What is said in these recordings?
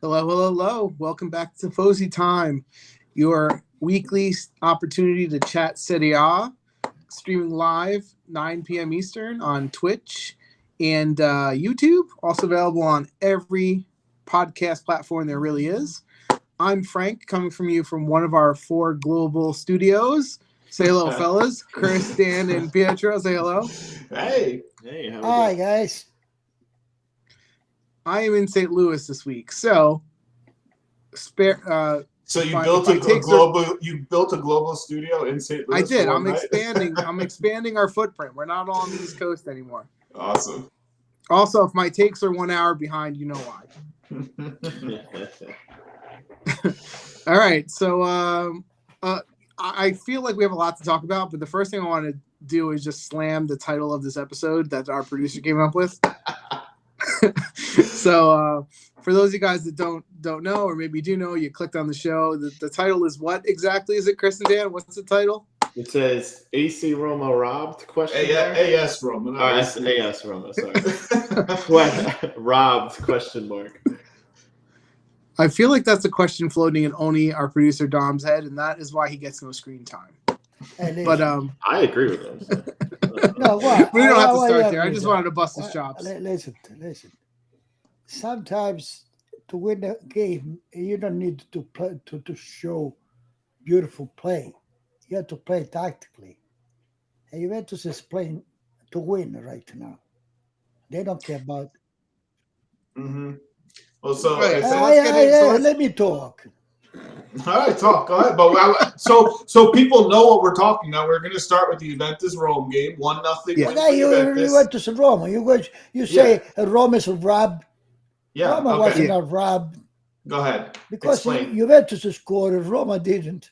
Hello, hello, hello. Welcome back to Tifosi Time, your weekly opportunity to chat Serie A, streaming live 9 p.m. Eastern on Twitch and YouTube. Also available on every podcast platform there really is. I'm Frank, coming from you from one of our 4 global studios. Say hello, fellas. Chris, Dan, and Pietro. Say hello. Hey, Hey, how we Hi, doing? guys. I am in St. Louis this week, so spare. so you My- built my a takes are- global studio in St. I Louis did. for I'm one night? expanding. I'm expanding our footprint. We're not all on the East Coast anymore. Awesome. Also, if my takes are 1 hour behind, you know why. All right. So I feel like we have a lot to talk about, but the first thing I want to do is just slam the title of this episode that our producer came up with. So for those of you guys that don't know, or maybe do know, you clicked on the show. The title is what exactly is it, Chris and Dan? What's the title? It says AC Roma robbed? Question mark. AS Roma. Oh, that's AS Roma. Sorry. What? Robbed? Question mark. I feel like that's a question floating in only our producer Dom's head, and that is why he gets no screen time. Hey, But I agree with him. So. no, what? we don't have to Why start you there. I agree just with wanted to bust that? his chops. Listen. Sometimes to win a game, you don't need to play to show beautiful play. You have to play tactically. And Juventus is playing to win right now. They don't care about. Mm-hmm. Well, so, Right, so let's get in- so let's- Let me talk. all right, talk. Go ahead. But so people know what we're talking about. We're going to start with the Juventus Rome game. 1-0 Yeah. win Now for you Juventus. went to Roma. You say Roma is robbed. Yeah. Roma Okay. wasn't Yeah. robbed Go ahead. because Explain. Juventus scored and Roma didn't.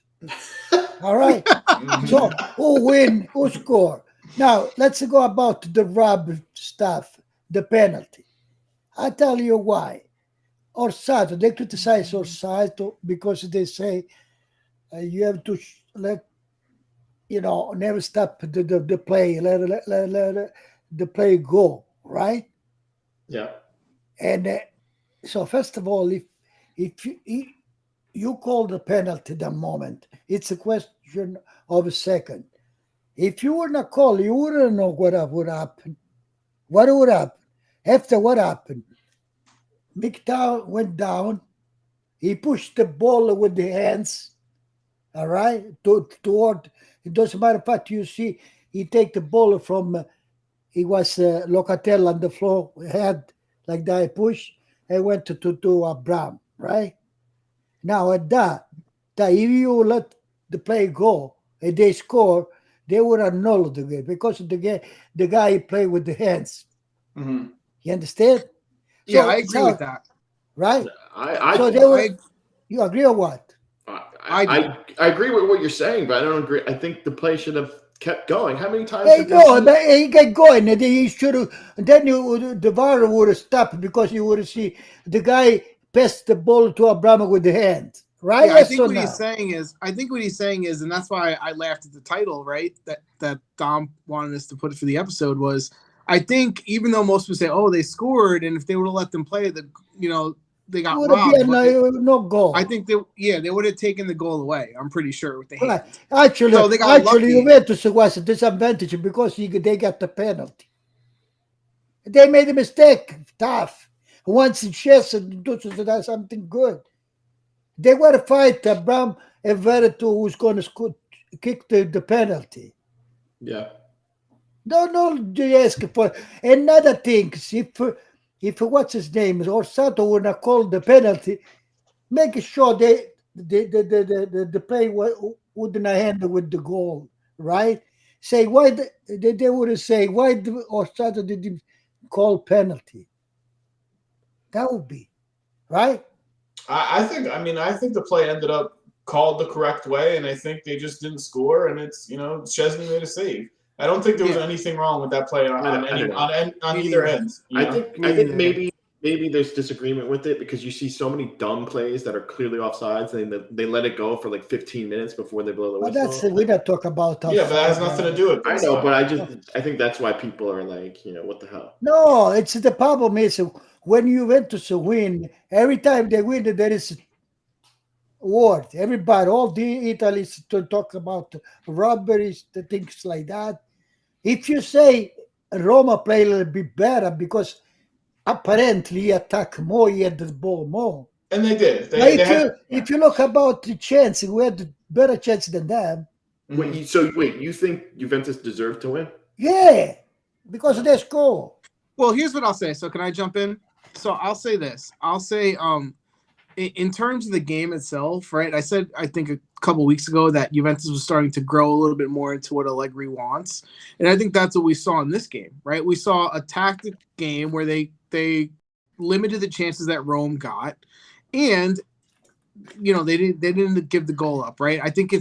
All right. Mhm. So who win? Who score? Now let's go about the rob stuff, the penalty. I tell you why. Orsato, they criticize Orsato because they say you have to never stop the play, let the play go, right? Yeah. And so first of all, if you call the penalty the moment, it's a question of a second. If you were not called, you wouldn't know what would happen. What would happen? After what happened? Miktow went down. He pushed the ball with the hands. All right, toward. It doesn't matter what you see. He take the ball from. He was Locatelli on the floor, head like that. Push and went to Abraham. Right now at that if you let the play go and they score, they would annul the game because of the guy played with the hands. Mhm. You understand? Yeah, So I it's agree with that. right? I So I, they were. I- You agree or what? I agree with what you're saying, but I don't agree. I think the play should have kept going. How many times Hey, did no, we see? but he get going, and he should have. Then the VAR would have stopped because you would have see the guy pass the ball to Abraham with the hand, right? Yeah, I Yes think or what no? he's saying is, and that's why I laughed at the title, right? That Dom wanted us to put it for the episode was, I think even though most people say, oh, they scored, and if they would have let them play, they got Would have been robbed. no goal. I think they would have taken the goal away. I'm pretty sure with the Right. hand. Actually, So they got lucky. Juventus was a disadvantage because they got the penalty. They made a mistake, tough. Once in chess and do something good. They were to fight Abraham and Veretout who's going to kick the penalty. Yeah. No, they ask for another thing. If what's his name Orsato would not call the penalty, make sure the play wouldn't handle with the goal, right? Say why they would say why Orsato didn't call penalty. That would be right. I think the play ended up called the correct way, and I think they just didn't score. And it's Chesney made a save. I don't think there was anything wrong with that play on either end. I think maybe there's disagreement with it because you see so many dumb plays that are clearly offsides, and they let it go for like 15 minutes before they blow the But whistle. that's we don't talk about. Yeah, but that has nothing to do with this. I know, but I think that's why people are like, what the hell? No, it's the problem is when Juventus win, every time they win, there is word. Everybody, all the Italians to talk about robberies, the things like that. If you say Roma play a little bit better because apparently he attack more, he had the ball more. And they did. If you look about the chance, we had better chance than them. Wait, you think Juventus deserved to win? Yeah, because they score. Well, here's what I'll say. So can I jump in? So I'll say this. I'll say in terms of the game itself, right? I said I think a couple weeks ago that Juventus was starting to grow a little bit more into what Allegri wants, and I think that's what we saw in this game, right? We saw a tactic game where they limited the chances that Rome got, and they didn't give the goal up, right? I think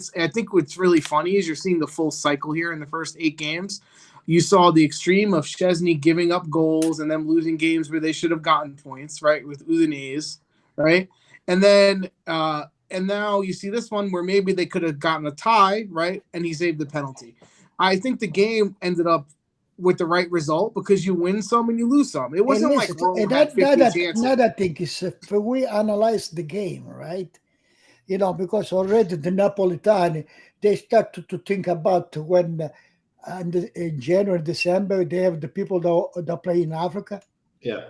what's really funny is you're seeing the full cycle here in the first 8 games. You saw the extreme of Szczesny giving up goals and them losing games where they should have gotten points, right? With Udinese, right? And then and now you see this one where maybe they could have gotten a tie, right? And he saved the penalty. I think the game ended up with the right result because you win some and you lose some. It wasn't like Rome had 50 chances. Another thing is if we analyze the game, right? Because already the Napolitani, they start to think about when in January, December, they have the people that play in Africa. Yeah.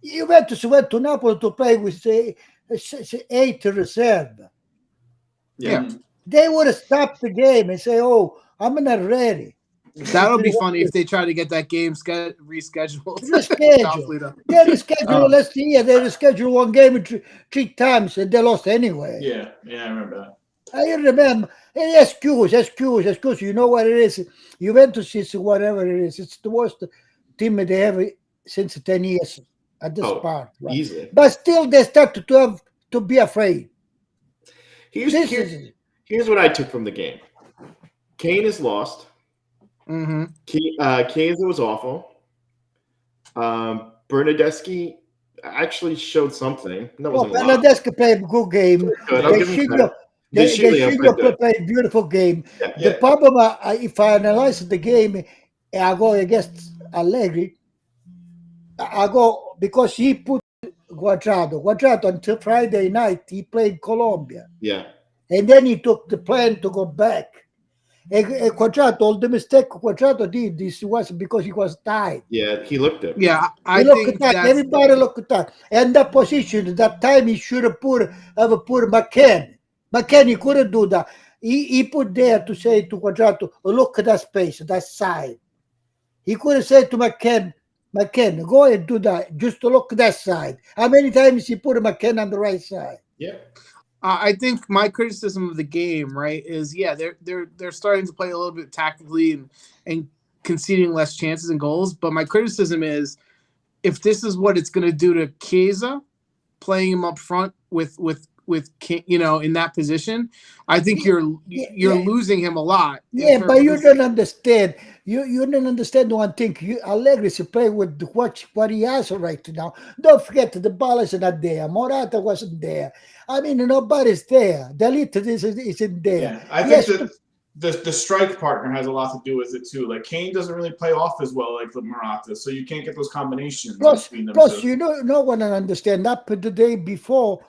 Juventus went to Napoli to play with 8 reserve. Yeah. They would have stopped the game and say, "Oh, I'm not ready." That'll be funny if they try to get that game rescheduled. They rescheduled last year. They rescheduled one game 3 times and they lost anyway. Yeah, I remember that. I remember. Excuse. You know what it is? Juventus is whatever it is. It's the worst team they have since 10 years at this part. Right? Easily. But still, they started to be afraid. Here's what I took from the game. Kane is lost. Mm-hmm. Chiesa was awful. Bernardeschi actually showed something. Bernardeschi played a good game. They should play a beautiful game. Yeah. The problem, if I analyze the game, I go against Allegri. I go because he put Guadrado until Friday night. He played Colombia. Yeah. And then he took the plan to go back. And Quadrado, the mistake Quadrado did this was because he was tired. Yeah, he looked it. Yeah, I think everybody looked at that. And that position, that time he should have put McKennie. McKennie couldn't do that. He put there to say to Quadrado, look at that space, that side. He could have said to McKennie, go and do that, just to look at that side. How many times he put McKennie on the right side? Yeah. I think my criticism of the game, right, is they're starting to play a little bit tactically and conceding less chances and goals. But my criticism is, if this is what it's going to do to Chiesa, playing him up front with in that position, I think you're losing him a lot. Yeah, but you don't understand. You don't understand one thing. Allegri is playing with what he has right now. Don't forget the ball is not there. Morata wasn't there. I mean, nobody's there. Delete isn't there. Yeah, I think the strike partner has a lot to do with it too. Like Kane doesn't really play off as well like the Morata, so you can't get those combinations between them. Plus, no one understand. Up the day before,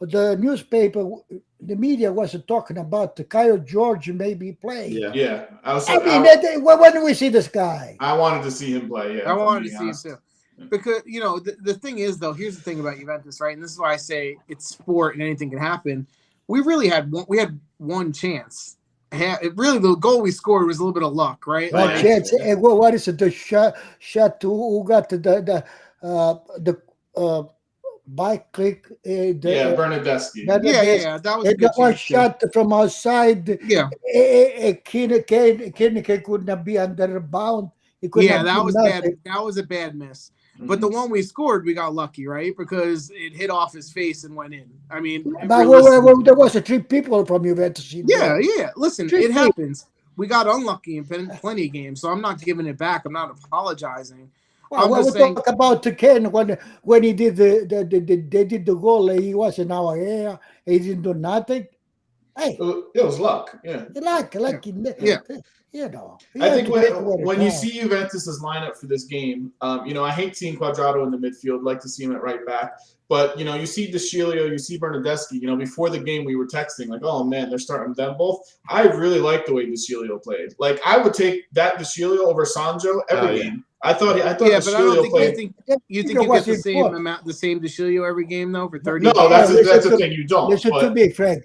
the newspaper, the media wasn't talking about the Kyle George maybe playing. Yeah. When do we see this guy? I wanted to see him play. Yeah, I wanted to see him too. Because the thing is though, here's the thing about Juventus, right? And this is why I say it's sport and anything can happen. We had one chance. Really, the goal we scored was a little bit of luck, right? Chance. What is it? The shot who got the bike click. Bernardeschi. Yeah, that was a good one shot from outside. Yeah. Kane could not be under the bound. That was bad. That was a bad miss. But the one we scored, we got lucky, right? Because it hit off his face and went in. I mean, there was 3 people from Juventus. Yeah. Listen, it happens. We got unlucky in plenty of games, so I'm not giving it back. I'm not apologizing. Well, when we talk about Ken, when he did they did the goal, he was in our area. He didn't do nothing. Hey, It was luck. Yeah. You know. I think when you see Juventus's lineup for this game, I hate seeing Quadrado in the midfield. Like to see him at right back. But, you see De Sciglio, you see Bernardeschi. Before the game we were texting like, oh, man, they're starting them both. I really like the way De Sciglio played. Like, I would take that De Sciglio over Sancho every game. I thought De Sciglio played. You think you get the same amount, the same De Sciglio every game, though, for 30 No, games? that's the thing. You don't. Listen to me, Frank.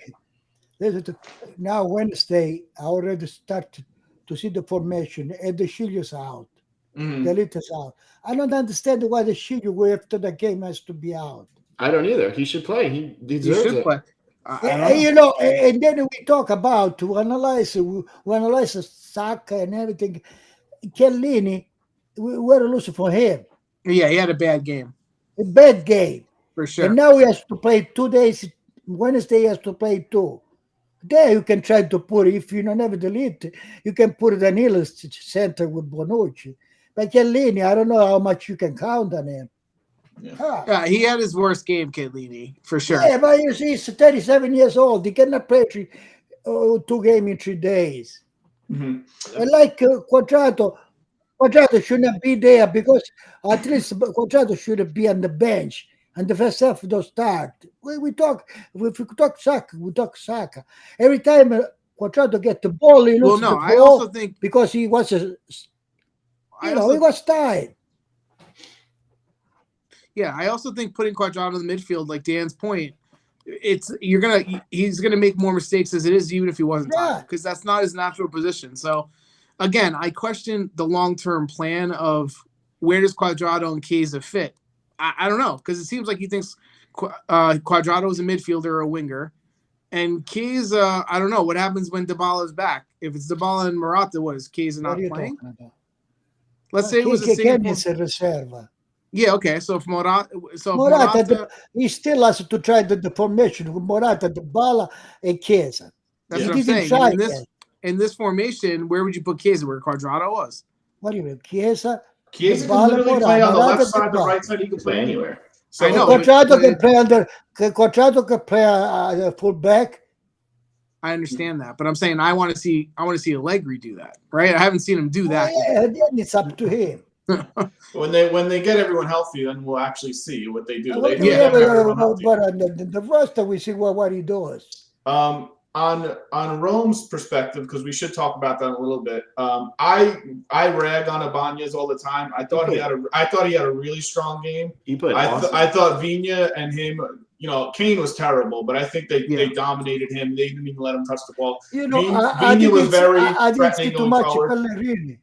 Now, Wednesday, I already start to see the formation, and the Shilio's out. Mm-hmm. The Lita's out. I don't understand why the Shilio after the game has to be out. I don't either. He should play. He deserves it. Play. And then we talk about to analyze Saka and everything. Chiellini, we're losing for him. Yeah, he had a bad game. A bad game. For sure. And now he has to play 2 days. Wednesday he has to play 2. There you can try to put, if you don't have delete, you can put Danilo's center with Bonucci. But Chiellini, I don't know how much you can count on him. Yeah, he had his worst game, Chiellini, for sure. Yeah, but he's 37 years old. He cannot play 2 games in 3 days. Mm-hmm. And like Quadrado shouldn't be there because at least Quadrado should be on the bench. And the first half don't start. If we talk Saka, we talk Saka. Every time Quadrado get the ball, he loses the ball. I also think because he was he was tired. Yeah, I also think putting Quadrado in the midfield, like Dan's point, he's gonna make more mistakes as it is, even if he wasn't tired, because that's not his natural position. So again, I question the long-term plan of where does Quadrado and Chiesa fit. I don't know, because it seems like he thinks Quadrado is a midfielder or a winger, and Chiesa, I don't know what happens when Dybala is back. If it's Dybala and Morata, what is Chiesa not playing? Let's say it was a reserva. Yeah, okay. So if Morata, he still has to try the formation with Morata, Dybala, and Chiesa. That's what I'm saying. In this formation, where would you put Chiesa? Where Quadrado was? What do you mean, Chiesa? Chiesa can literally play on the left side, the right side. He can play anywhere. So I know. Quadrado can play full back. I understand that, but I'm saying I want to see Allegri do that, right? I haven't seen him do that. Then it's up to him. When they get everyone healthy, then we'll actually see what they do. But the roster, we see what he does. On Rome's perspective, because we should talk about that in a little bit. I rag on Ibanez all the time. I thought he had a really strong game. He played awesome. I thought Viña and him, Kane was terrible, but I think they dominated him. They didn't even let him touch the ball. Viña was very threatening going forward.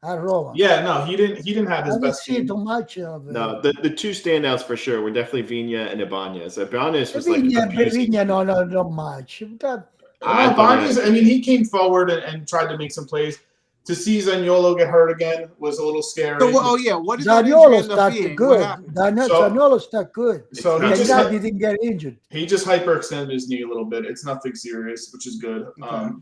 At Roma. Yeah, no, he didn't have his best game. Too much of it. No, the two standouts for sure were definitely Viña and Ibanez. Ibanez was Viña, not much. Ibanez, I mean, he came forward and tried to make some plays. To see Zaniolo get hurt again was a little scary. So, what did Zaniolo's not good. Zaniolo's not good. So he didn't get injured. He just hyperextended his knee a little bit. It's nothing serious, which is good.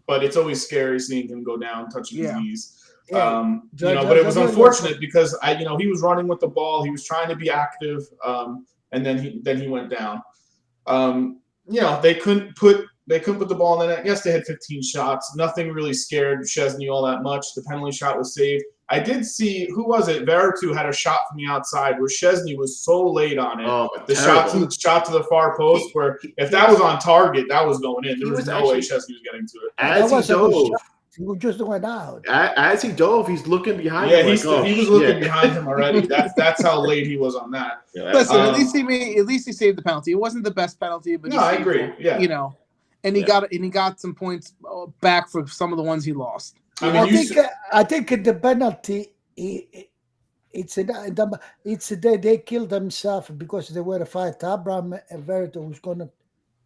But it's always scary seeing him go down, touching his knees. But it was unfortunate because he was running with the ball. He was trying to be active, and then he went down. They couldn't put the ball in the net. Yes, they had 15 shots. Nothing really scared Szczesny all that much. The penalty shot was saved. I did see, who was it? Veratu had a shot from the outside where Szczesny was so late on it. Oh, the shot to the far post where if that was on target, that was going in. There was no way Szczesny was getting to it. As he dove. He just went out. As he dove, he's looking behind him. He was looking behind him already. That's how late he was on that. Listen, at least he saved the penalty. It wasn't the best penalty, but I agree. Yeah, and he got some points back for some of the ones he lost. I think the penalty. They killed themselves because they were a fight. Abraham and Verito was going to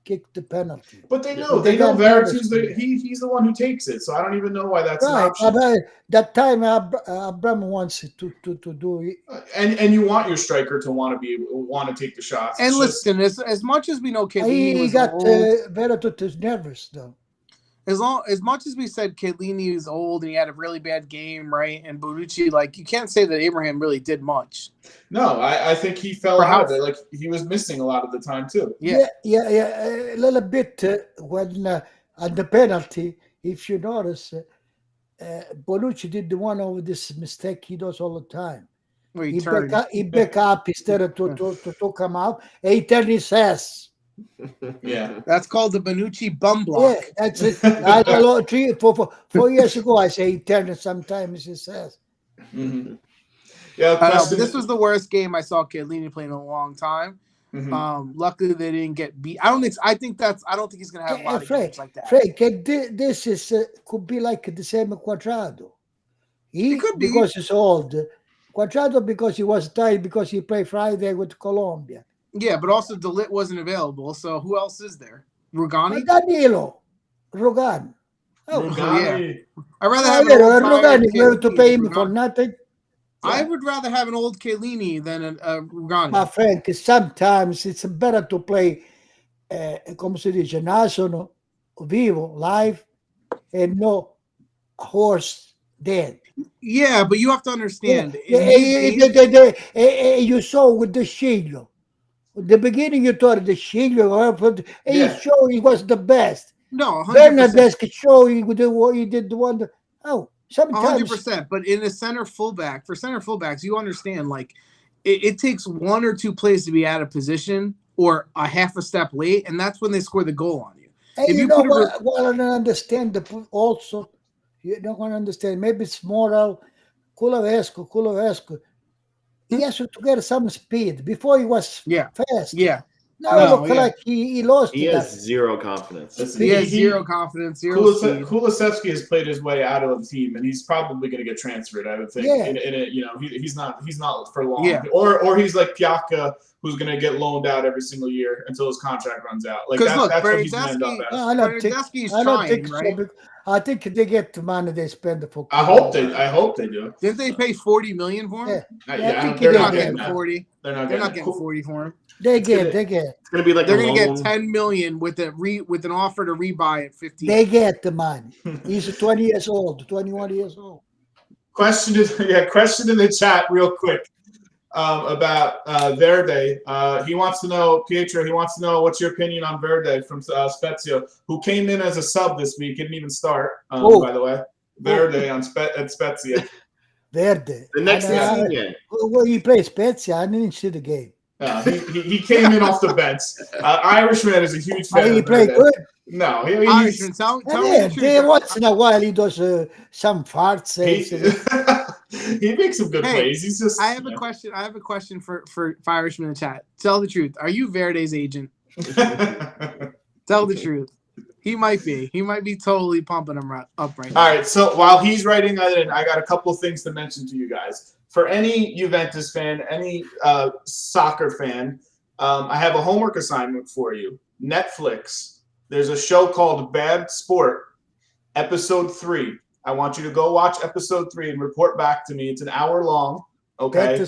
kick the penalty. But they know Veritu's he's the one who takes it. So I don't even know why that's an option. But that time Abraham wants to do it. And you want your striker to want to take the shots. And listen, as much as we know Chiellini he got Verito nervous though. As much as we said Chiellini is old and he had a really bad game, right? And Bonucci, you can't say that Abraham really did much. No, I think he fell out of it. Like he was missing a lot of the time too. Yeah. A little bit when And the penalty, if you notice, Bonucci did one of this mistake he does all the time. Where He turned. back up instead of to come out, and he turned his ass. Yeah. That's called the Bonucci bum block. Yeah, that's it. I don't know, 4 years ago, I say he turned it sometimes his ass. Mm-hmm. Yeah, I know, but this was the worst game I saw Chiellini play in a long time. Mm-hmm. Luckily, they didn't get beat. I don't think he's gonna have a lot of games like that. Frank, this is could be like the same Quadrado. It could be. Because he's old. Quadrado because he was tired because he played Friday with Colombia. Yeah, but also DeLitt wasn't available. So who else is there? Rugani? Danilo. Rogan. Oh, Rugani. yeah. I'd rather have an old Rugani. We have to pay him for nothing. I would rather have an old Chiellini than a Rugani. My friend, sometimes it's better to play, come si dice, nasono, vivo, live, and no horse dead. Yeah, but you have to understand. You saw with the Sciglio. At the beginning, you thought the Sciglio, he showed he was the best. No, 100%. Bernardeschi showed he did the one. Oh, sometimes 100%. But in a center fullback, for center fullbacks, you understand, like, it takes one or two plays to be out of position or a half a step late, and that's when they score the goal on you. Hey, if you know what? Well, I don't understand also. You don't want to understand. Maybe it's moral. Kulavescu. He has to get some speed. Before he was fast. Yeah. Now look like he lost. He has zero confidence. He has zero confidence. Kulusevski has played his way out of the team, and he's probably going to get transferred. I would think. Yeah. He's not for long. Yeah. Or he's like Piaka, who's going to get loaned out every single year until his contract runs out. Like that's what he's going to end up as. I don't think right? So. I think they get the money they spend for. I hope they do. Didn't they pay $40 million for him? Yeah. They're not getting 40. They're not getting 40 for him. They get. It's gonna be like they're gonna get $10 million with an offer to rebuy at 15. They get the money. He's 20 years old, 21 years old. Question in the chat real quick about Verde. He wants to know, Pietro. He wants to know what's your opinion on Verde from Spezia, who came in as a sub this week, didn't even start. By the way, Verde at Spezia. Verde. The next season. Well, he plays Spezia. I didn't see the game. He came in off the bench. Irishman is a huge fan. He played good. No, Irishman. Once in a while he does some farts. He makes some good plays. He's just. I have a question. I have a question for Irishman in the chat. Tell the truth. Are you Verde's agent? Tell the truth. He might be. He might be totally pumping him up right now. All right. So while he's writing that in, I got a couple of things to mention to you guys. For any Juventus fan, any soccer fan, I have a homework assignment for you. Netflix. There's a show called Bad Sport, episode 3. I want you to go watch episode 3 and report back to me. It's an hour long. Okay.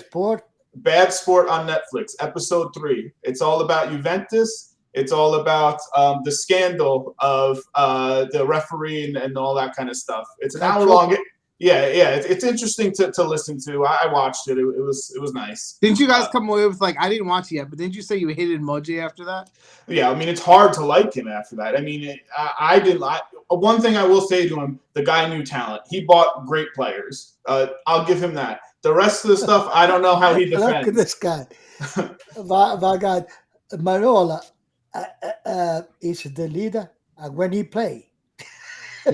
Bad Sport on Netflix, episode 3. It's all about Juventus. It's all about the scandal of the referee and all that kind of stuff. It's an hour long. Yeah. It's interesting to listen to. I watched it. It was nice. Didn't you guys come away with I didn't watch it yet, but didn't you say you hated Moji after that? Yeah, I mean it's hard to like him after that. I mean, I didn't like. One thing I will say to him, the guy knew talent. He bought great players. I'll give him that. The rest of the stuff, I don't know how he defends. Look at this guy. Marola is the leader when he play. He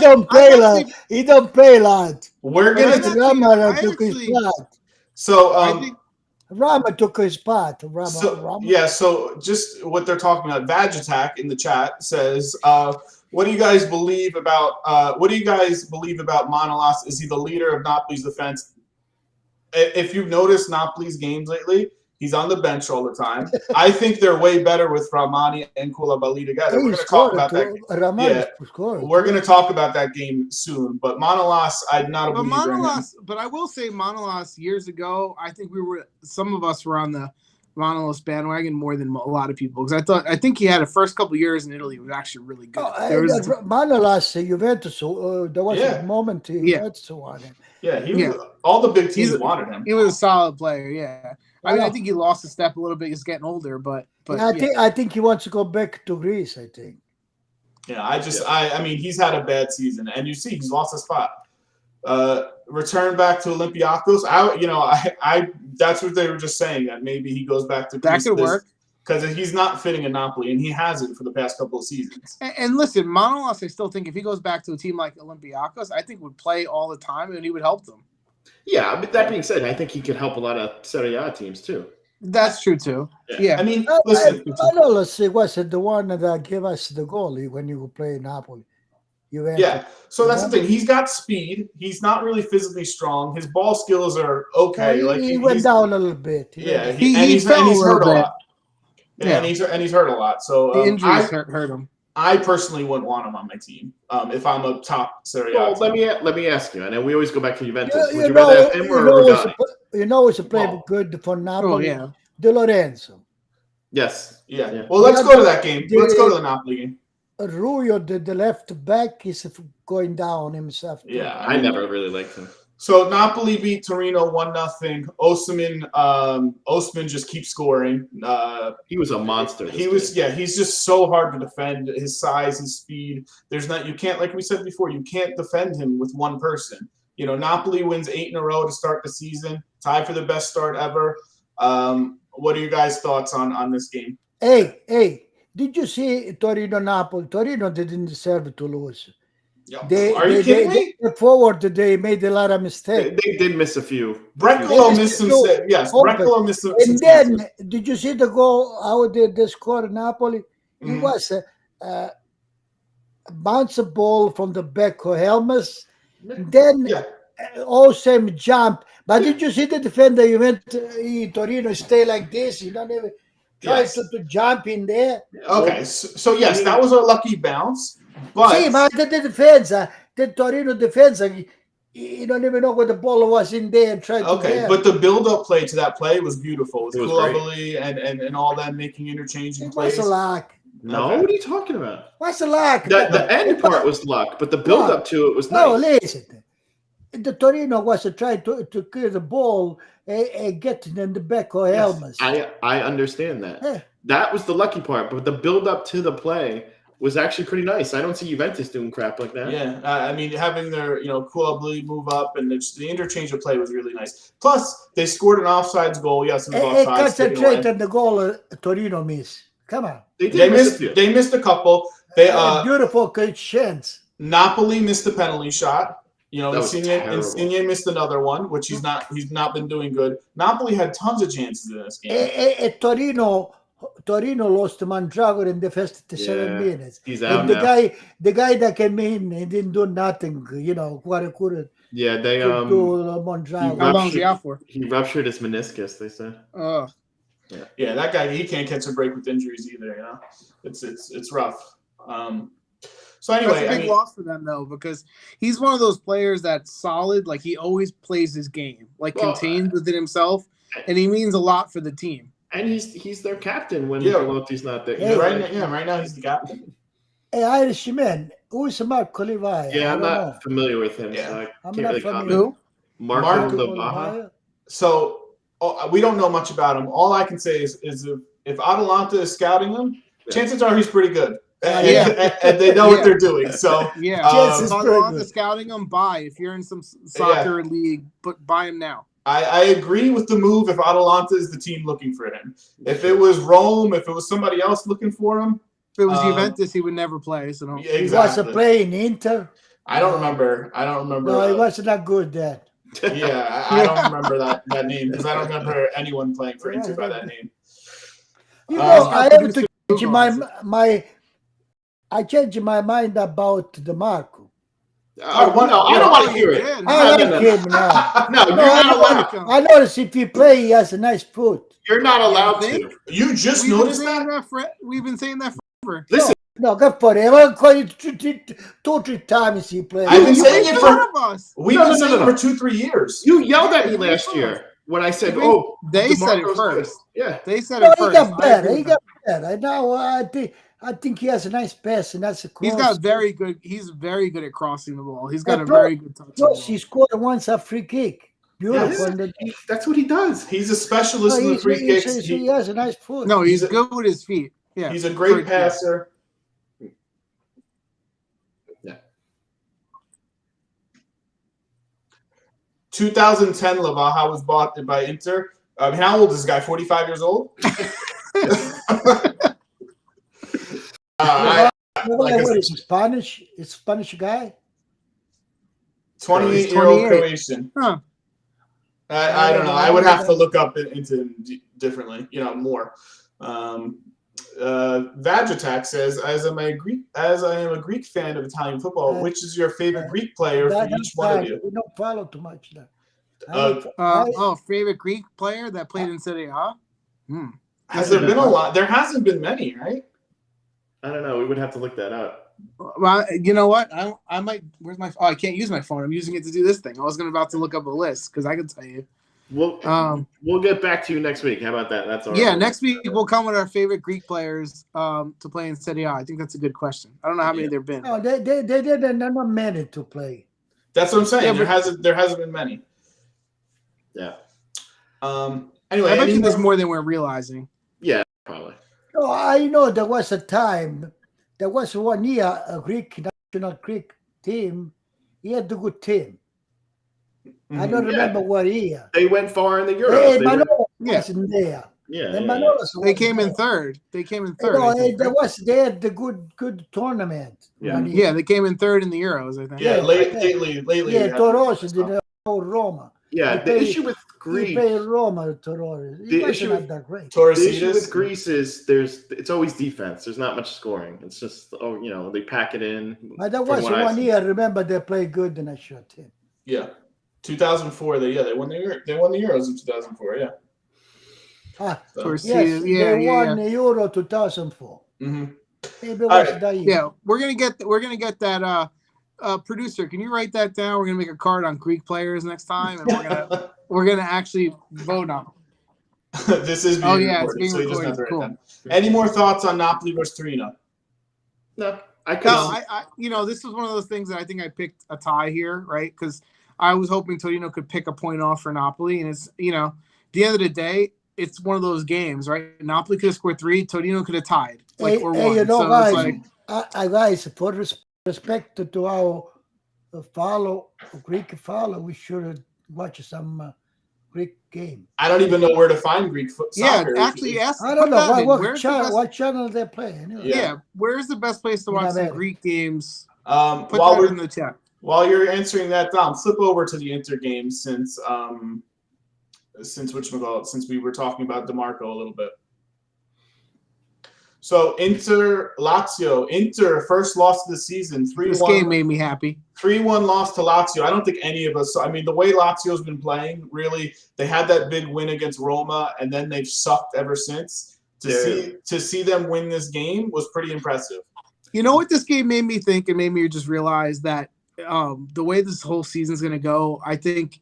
don't play lot. We're gonna Rama took his spot. So Rama took his spot. Rama. Yeah. So just what they're talking about. Vagitak in the chat says, "What do you guys believe about? Manolas? Is he the leader of Napoli's defense? If you've noticed Napoli's games lately." He's on the bench all the time. I think they're way better with Ramani and Koulibaly together. We're going to talk about that. We're going to talk about that game soon. But Manolas, I'm not a believer in him. But I will say Manolas years ago, I think some of us were on the Manolas bandwagon more than a lot of people because I think he had the first couple of years in Italy was actually really good. Manolas, Juventus, there was a moment Juventus wanted him. Yeah, all the big teams wanted him. He was a solid player. Yeah. I mean, I think he lost a step a little bit. He's getting older, but I think he wants to go back to Greece. I think. Yeah, I mean, he's had a bad season, and you see he's lost a spot. Return back to Olympiacos. I that's what they were just saying, that maybe he goes back to That could work. because he's not fitting in Napoli, and he hasn't for the past couple of seasons. And listen, Manolas, I still think if he goes back to a team like Olympiacos, I think would play all the time and he would help them. Yeah, but that being said, I think he could help a lot of Serie A teams too. That's true too. Yeah. I mean, listen. Manolas was the one that gave us the goal when you play Napoli. Yeah, so that's the thing. He's got speed. He's not really physically strong. His ball skills are okay. No, he went down a little bit. Yeah, he's hurt a lot. Yeah, and he's hurt a lot. So the injuries hurt him. I personally wouldn't want him on my team if I'm a top Serie A. Well, team. let me ask you. I know we always go back to Juventus. You Would you rather have him or Rugani? It's a play good for Napoli. Oh yeah, De Lorenzo. Yes. Yeah. Well, let's go to that game. Let's go to the Napoli game. Ruyo, the left back, is going down himself. Yeah, I never really liked him. So Napoli beat Torino 1-0. Osimhen just keeps scoring. He was a monster. He's just so hard to defend. His size, his speed. You can't, like we said before, you can't defend him with one person. Napoli wins 8 in a row to start the season, tied for the best start ever. What are your guys' thoughts on this game? Hey, did you see Torino-Napoli? Torino didn't deserve to lose. Are you kidding me? Forward, they made a lot of mistakes. They did miss a few. Brecalo missed some. Yes, Brecalo missed some. And then, did you see the goal? How they scored Napoli? It was a bounce ball from the back of Helmas. Then awesome jump. But did you see the defender? You went Torino stay like this. You don't even try to jump in there. Okay, so yes, that was a lucky bounce. But the defense, the Torino defense, you don't even know where the ball was in there and tried to get. But the build-up play to that play was beautiful. With Koulibaly and all that making interchanging plays. What's a luck? No, what are you talking about? What's a luck? The end part was luck, but the build-up to it was nice. No, listen. The Torino was trying to clear the ball and get it in the back of Helmas. I understand that. Yeah. That was the lucky part, but the build-up to the play was actually pretty nice. I don't see Juventus doing crap like that. Yeah, I mean, having their Koulibaly move up and the interchange of play was really nice. Plus, they scored an offsides goal. Yes, it was offsides. Concentrate on the goal Torino missed. Come on. They missed a couple. Beautiful chance. Napoli missed a penalty shot. Insigne missed another one, which he's not been doing good. Napoli had tons of chances in this game. Torino lost to Mandragora in the first 7 minutes. He's out and now. The guy that came in and didn't do nothing, couldn't. Yeah, they How long is he out for? He ruptured his meniscus, they said. Oh. Yeah, that guy, he can't catch a break with injuries either, It's rough. So anyway, that's a big loss for them though, because he's one of those players that's solid. Like he always plays his game, contained within himself, and he means a lot for the team. And he's their captain when Belotti's not there. Right now he's the captain. Hey, Irishman, who is Marco Levi? Yeah, I'm not familiar with him. Yeah. So I I'm can't not really familiar. comment. Who? Marco Levaha. So we don't know much about him. All I can say is if Atalanta is scouting him, chances are he's pretty good. And they know what they're doing. So if Atalanta's scouting him, buy. If you're in some soccer league, buy him now. I agree with the move if Atalanta is the team looking for him. If it was Rome, if it was somebody else looking for him. If it was Juventus, he would never play. So no. Exactly. He was playing Inter. I don't remember. No, he was not good then. Yeah, I don't remember that name because I don't remember anyone playing for Inter by that name. I have to change I changed my mind about the Marco. I don't want to hear it. I like him now. No, you're not allowed. I noticed if he play, he has a nice foot. You're not allowed to. You just noticed that? We've been saying that forever. Listen. No, good for him. I'll call you 2-3 times he played. I've been saying it for us. We've been saying it for 2-3 years. You yelled at me last year when I said, they said it first. Yeah. They said it first. He got better. Now I think he has a nice pass, and that's a cross. He's very good at crossing the ball. He's got a very good touch. Plus, he scored once a free kick. Beautiful. Yes. That's what he does. He's a specialist in the free kicks. He has a nice foot. No, he's good with his feet. Yeah. He's a great passer. 2010 Lavaha was bought by Inter. How old is this guy? 45 years old? What is he, Spanish? It's Spanish guy? 28-year-old Croatian. Huh. I don't know. I would have to look up into him differently, more. Vajatak says, as I am a Greek fan of Italian football, which is your favorite Greek player for each one of you? We don't follow too much now. Favorite Greek player that played in Serie A? Has there been a lot? There hasn't been many, right? I don't know. We would have to look that up. Well, you know what? I might. Where's my? Oh, I can't use my phone. I'm using it to do this thing. I was about to look up a list because I can tell you. We'll get back to you next week. How about that? That's all. Yeah, next week we'll come with our favorite Greek players to play in Serie A. I think that's a good question. I don't know how many there've been. No, they didn't. They're not many to play. That's what I'm saying. Yeah, there hasn't been many. Yeah. Anyway, I bet you there's more than we're realizing. Yeah, probably. No, I know there was a time. There was 1 year a Greek national Greek team. He had a good team. I don't remember what year. They went far in the Euros. Hey, Manolo wasn't there. They came in third. They came in third. They had the good tournament. Yeah. They came in third in the Euros, I think. Yeah, lately. Yeah, Toros did Roma. Yeah, the issue with Greece. He played Roma, Toros. The issue with Greece is it's always defense. There's not much scoring. It's just they pack it in. But that was 1 year. I remember they played good in a short team. Yeah, 2004. They won the Euros in 2004. Yeah. They won the Euro 2004. Mm-hmm. Maybe it was that year. Yeah, we're gonna get that. Producer, can you write that down? We're gonna make a card on Greek players next time, and we're gonna actually vote on them. This is being recorded, it's being recorded. Cool. Any more thoughts on Napoli versus Torino? No, this was one of those things that I think I picked a tie here, right? Because I was hoping Torino could pick a point off for Napoli, and it's at the end of the day, it's one of those games, right? Napoli could have scored 3, Torino could have tied, or won. Guys, for respect to our Greek follow, we should watch some Greek game. I don't even know where to find Greek soccer. Yeah, actually, I don't know what channel they play. Anyway. Yeah, where's the best place to watch some Greek games? Put that in the chat. While you're answering that, Dom, flip over to the Inter game since we were talking about DeMarco a little bit. So Inter first loss of the season, 3-1. This game made me happy. 3-1 loss to Lazio. I don't think any of us. I mean, the way Lazio's been playing, really, they had that big win against Roma, and then they've sucked ever since. To see them win this game was pretty impressive. You know what this game made me think? It made me just realize that the way this whole season's going to go, I think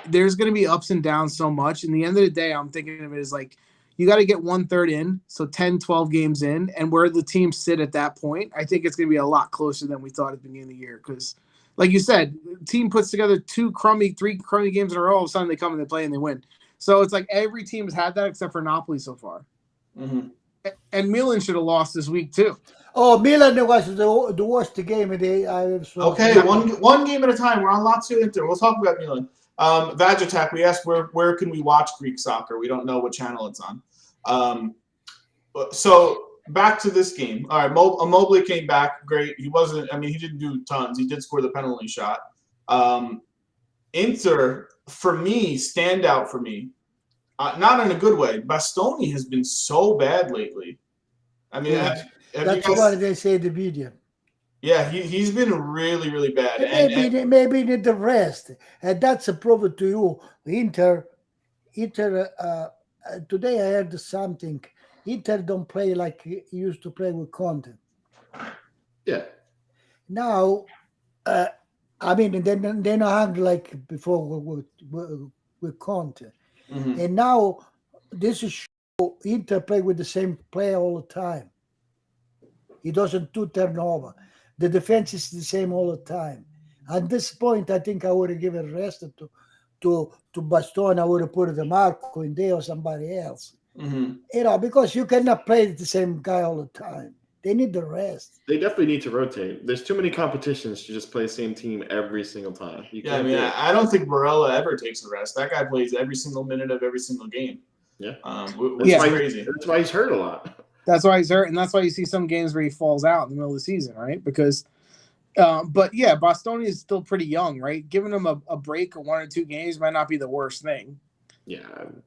there's going to be ups and downs so much. In the end of the day, I'm thinking of it as like, you got to get 1/3 in, so 10, 12 games in, and where the teams sit at that point, I think it's going to be a lot closer than we thought at the beginning of the year. Because, like you said, the team puts together 3 crummy games in a row. All of a sudden, they come and they play and they win. So it's like every team has had that except for Napoli so far. Mm-hmm. And Milan should have lost this week too. Oh, Milan was the worst game of the. Okay, one game at a time. We're on Lazio Inter. We'll talk about Milan. Vajatak, we asked where can we watch Greek soccer? We don't know what channel it's on. So back to this game. All right, Mobley came back. Great. He didn't do tons. He did score the penalty shot. Inter, for me, standout for me. Not in a good way. Bastoni has been so bad lately. I mean, that's why they say the video. Yeah, he's been really, really bad. Maybe need the rest, and that's a proof to you. Inter. Today I heard something. Inter don't play like he used to play with Conte. Yeah. Now, they don't hang like before with Conte. Mm-hmm. And now this is Inter play with the same player all the time. He doesn't do turnover. The defense is the same all the time. At this point, I think I would have given rest to Bastoni. I would have put the DeMarco in there or somebody else. Mm-hmm. Because you cannot play the same guy all the time. They need the rest. They definitely need to rotate. There's too many competitions to just play the same team every single time. I don't think Barella ever takes a rest. That guy plays every single minute of every single game. Yeah. Which is crazy. That's why he's hurt a lot. That's why he's hurt, and that's why you see some games where he falls out in the middle of the season, right? Because, but yeah, Bastoni is still pretty young, right? Giving him a break of 1 or 2 games might not be the worst thing. Yeah,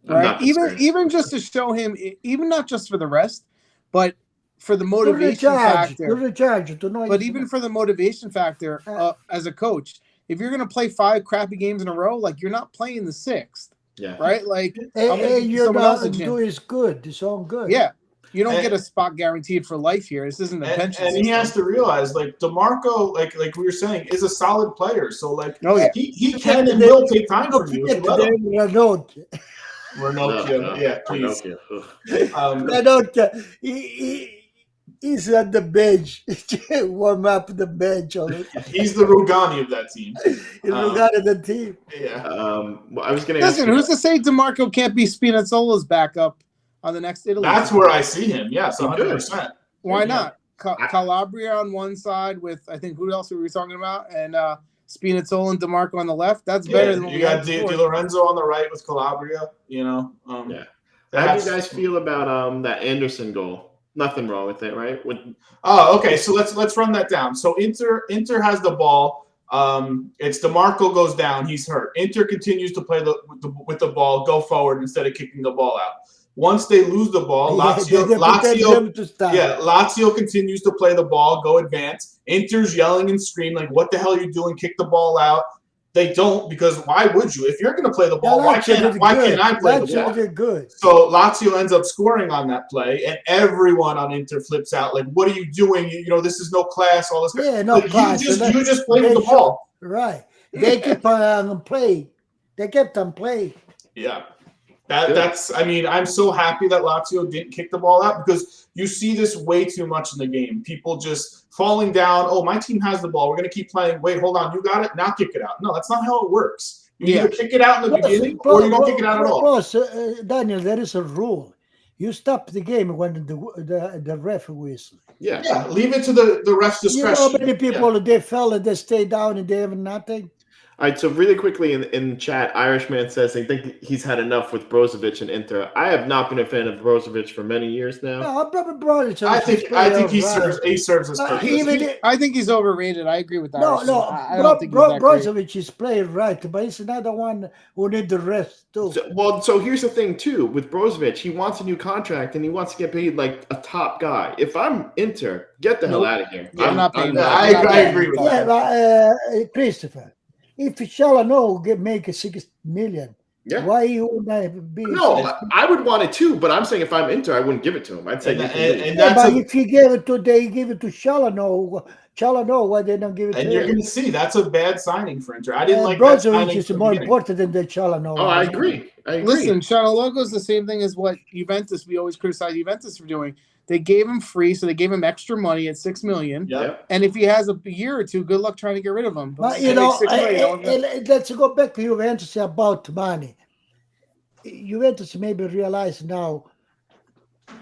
right. Even just to show him, even not just for the rest, but for the motivation factor. But even for the motivation factor as a coach, if you're going to play 5 crappy games in a row, like you're not playing the 6th. Yeah. Right. Like you're not doing is good. It's all good. Yeah. You don't get a spot guaranteed for life here. This isn't a pension. And he has to realize, like DeMarco, like we were saying, is a solid player. So like, he can and will take time for you. Ranocchio, yeah, please. Ranocchio, he's at the bench. Warm up the bench. He's the Rugani of that team. Rugani of the team. Yeah. I was going to listen. Who's to say DeMarco can't be Spinazzola's backup on the next Italy? That's where I see him. Yes, 100%. Why not? Calabria on one side with, I think, who else were we talking about? And Spinazzola and DeMarco on the left. That's better than what you got Di Lorenzo on the right with Calabria. You know. How do you guys feel about that Anderson goal? Nothing wrong with it, right? Okay. So let's run that down. So Inter has the ball. It's DeMarco goes down. He's hurt. Inter continues to play with the ball, go forward instead of kicking the ball out. Once they lose the ball, Lazio continues to play the ball, go advance. Inter's yelling and screaming like, "What the hell are you doing? Kick the ball out!" They don't, because why would you? If you're going to play the ball, why can't I play the ball? Good. So Lazio ends up scoring on that play, and everyone on Inter flips out like, "What are you doing? You know, this is no class. All this. Yeah, no class. You just played the ball." Right. They kept on playing. They kept on playing. Yeah. That's. I mean, I'm so happy that Lazio didn't kick the ball out, because you see this way too much in the game. People just falling down. Oh, my team has the ball. We're going to keep playing. Wait, hold on. You got it. Now kick it out. No, that's not how it works. You either kick it out in the beginning or you don't kick it out at all. Daniel, there is a rule. You stop the game when the ref whistles. Yeah. Leave it to the ref's discretion. You know how many people they fell and they stay down and they have nothing? All right, so really quickly in chat, Irishman says they think he's had enough with Brozovic and Inter. I have not been a fan of Brozovic for many years now. No, Brozovic. I think he serves his purpose. I think he's overrated. I agree with that. I don't think Brozovic is playing right, but he's another one who needs the rest too. So here's the thing too with Brozovic. He wants a new contract and he wants to get paid like a top guy. If I'm Inter, get the hell out of here. Yeah, I'm not paying that. I agree with that. Christopher. If Chalano make a 6 million, why you wouldn't be? No, I would want it too, but I'm saying if I'm Inter, I wouldn't give it to him. I'd say, if you give it to Chalano, why they don't give it to him? And you're going to see that's a bad signing for Inter. I didn't like that signing. Is more important than the Chalano. Oh, I agree. Listen, Chalano is the same thing as what Juventus. We always criticize Juventus for doing. They gave him free, so they gave him extra money at $6 million. Yep. And if he has a year or two, good luck trying to get rid of him. But let's go back to Juventus about money. Juventus maybe realize now.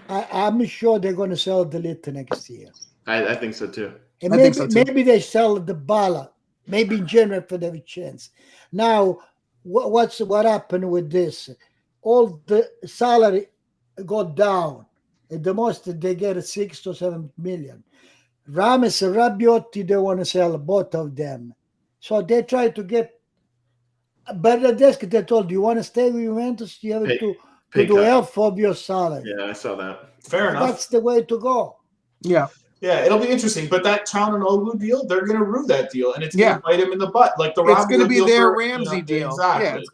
I'm sure they're going to sell the Lit next year. I think so too. And maybe they sell the Bala. Maybe in January for their chance. Now, what happened with this? All the salary got down. At the most, they get 6 to 7 million. Rames and Rabiot, they want to sell both of them. So they try to get. But the desk, they told you want to stay with Juventus, you have to do half of your salary. Yeah, I saw that. Fair enough. That's the way to go. Yeah. Yeah, it'll be interesting. But that Çalhanoğlu deal, they're going to rue that deal, and it's going to bite him in the butt. Like the it's going to be their Ramsey deal. Exactly. Yeah.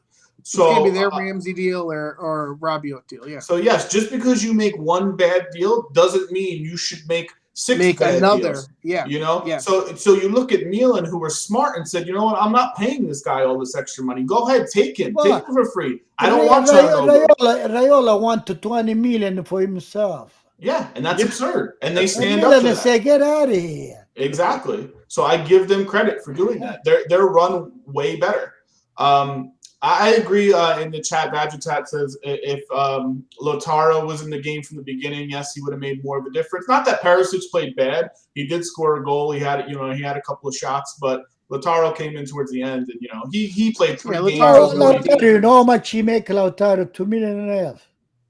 So, it's going to be their Ramsey deal or Rabiot deal, yeah. So, yes, just because you make one bad deal doesn't mean you should make 6 bad another deals. Yeah. You know? Yeah. So you look at Milan, who were smart and said, you know what, I'm not paying this guy all this extra money. Go ahead, take him. Take him for free. I don't want Raiola wanted 20 million for himself. Yeah, and that's absurd. And they stand up to that. And say, get out of here. Exactly. So I give them credit for doing that. They're run way better. I agree. In the chat, Badger Chat says if Lautaro was in the game from the beginning, yes, he would have made more of a difference. Not that Perisic played bad; he did score a goal. He had a couple of shots, but Lautaro came in towards the end, and he played 3 games. Lautaro, you know how much he make Lautaro? $2.5 million.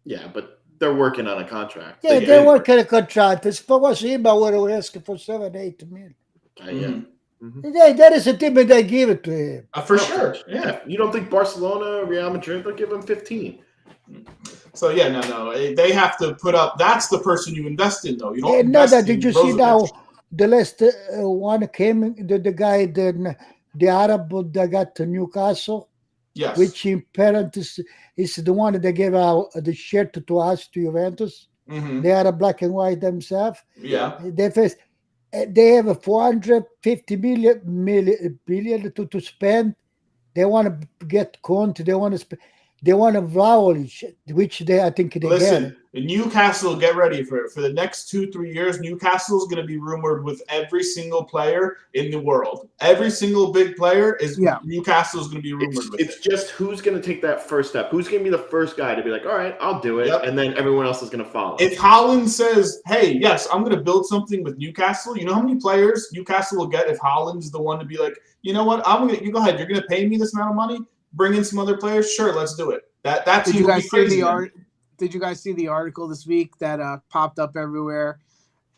Yeah, but they're working on a contract. Yeah, they're working on a contract. If it was him, I would have asked for $7-8 million. Yeah. Mm-hmm. That is a team that they give it to him. For sure. Yeah. You don't think Barcelona, Real Madrid will give him 15? So no. They have to put up. That's the person you invest in, though. You don't. Did you see now? The last one came. The guy, the Arab that got to Newcastle. Yes. Which in parentheses is the one that they gave out the shirt to us to Juventus. Mm-hmm. They are black and white themselves. Yeah. They have a 450 billion to spend. They want to get Conte. They want to Vlahovic, which I think they Listen, get. Newcastle, get ready for it. For the next 2-3 years, Newcastle is going to be rumored with every single player in the world. Every single big player Newcastle is going to be rumored with. It's just who's going to take that first step. Who's going to be the first guy to be like, all right, I'll do it, and then everyone else is going to follow. If Haaland says, hey, yes, I'm going to build something with Newcastle, you know how many players Newcastle will get if Haaland's the one to be like, you know what, you go ahead. You're going to pay me this amount of money? Bring in some other players? Sure, let's do it. That team will be crazy. Did you guys see the article this week that popped up everywhere,